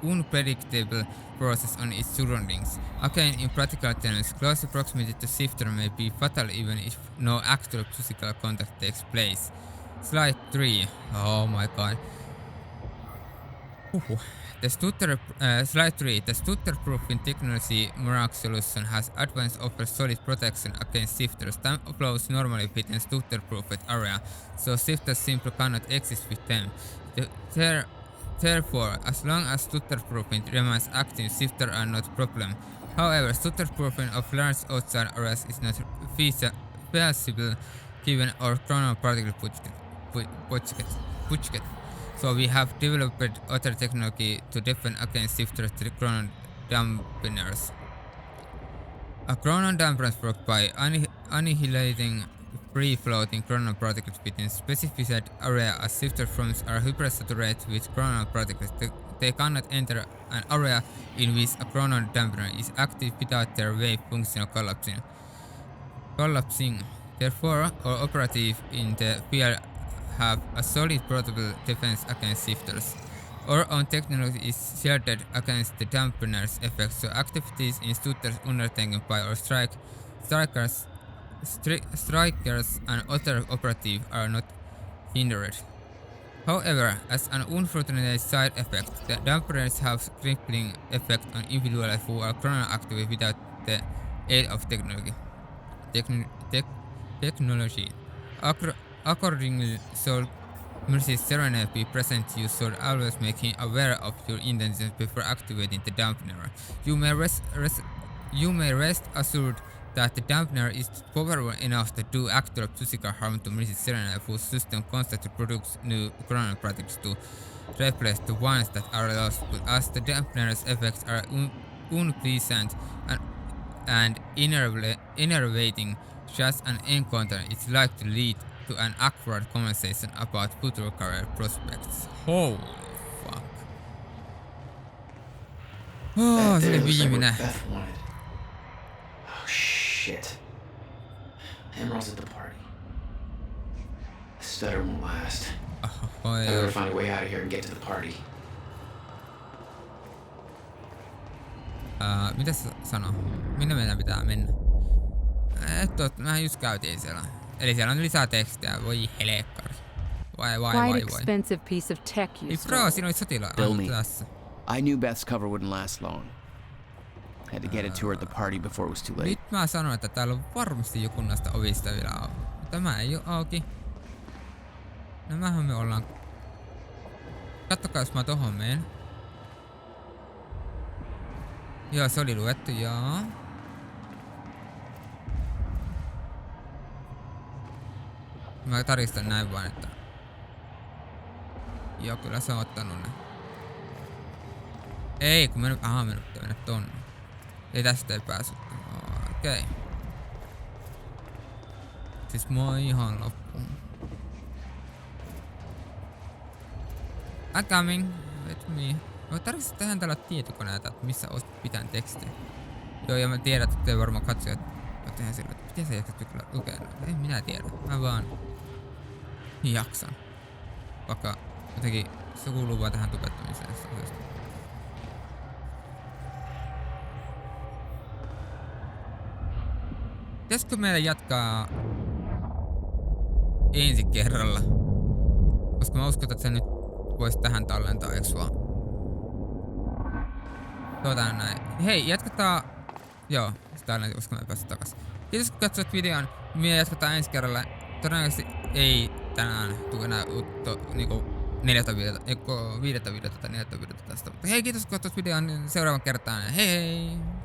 unpredictable process on its surroundings. Again, in practical terms, close proximity to shifter may be fatal even if no actual physical contact takes place. Slide 3. Oh my god. Slide 3. The stutter-proofing technology Monarch solution has advanced offers solid protection against shifters. Time flows normally within stutter-proofed area, so shifters simply cannot exist with them. Therefore, as long as stutter-proofing remains active, shifters are not a problem. However, stutter-proofing of large outside areas is not feasible given our chronon particle budget. So we have developed other technology to defend against shifters through chronon dampeners. A chronon dampeners work by annihilating free-floating chronon particles within specified area. As shifter forms are hypersaturated with chronon particles, they cannot enter an area in which a chronon dampener is active without their wave function collapsing. Therefore, our operative in the field have a solid portable defense against shifters. Our own technology is shielded against the dampener's effects, so activities in stutters undertaken by our strikers and other operatives are not hindered. However, as an unfortunate side effect, the dampeners have crippling effect on individuals who are chronon active without the aid of technology. Accordingly, should Mercy's serenity present, you should always make him aware of your intentions before activating the dampener. You may rest assured that the dampener is powerful enough to do actual physical harm to Mercy's serenity, whose system constantly produces new chronon particles to replace the ones that are lost. But as the dampener's effects are unpleasant and enervating, such an encounter is likely to lead to an awkward conversation about future career prospects. Holy fuck. Oh, se oli viimeinen. Oh shit. Emerald's at the party. Stutter won't last. I gotta find a way out of here and get to the party. Mitä se sanoo? Minne meidän pitää mennä? Mehän just käytiin siellä. Eli siellä on lisää tekstiä. Voi helekkari. Vai. Expensive piece of tech you stole. Siinä oli sotilaita tässä. I knew Beth's cover wouldn't last long. Had to get it to her at the party before it was too late. Nyt mä sanoin, että täällä on varmasti joku näistä ovista vielä auki. Mutta mä ei oo auki. No mähän me ollaan... Kattokaa jos mä tohon meen. Joo, se oli luettu, joo. Mä taristan näin vaan, että... Joo, kyllä se on ottanut ne. Ei, kun mä pitää mennä tonne. Ei tästä ei päässyt. Okei. Siis mua ihan loppuun. I'm coming with me. Mä tarvitsin tähän tällä tietokoneelta, että missä olisi pitänyt tekstiä. Joo, ja mä tiedän, että te varmaan katsojat tehdään sillä, että miten sä jaksat lukea. Ei minä tiedä. Mä vaan jaksan. Vaikka jotenkin se kuuluu vaan tähän tubettamiseen. Pitäisikö meidän jatkaa ensi kerralla? Koska mä uskon, että se nyt voisi tähän tallentaa, eiks vaan? Näin. Hei, jatketaan... Joo, täällä uskon, että päästä takas. Kiitos kun katsoit videon. Me jatketaan ensi kerralla. Todennäköisesti ei tänään tule enää niinku 5. videota tai 4. videota tästä. Mutta hei, kiitos kun katsoit videon. Seuraavan kertaan. Hei hei!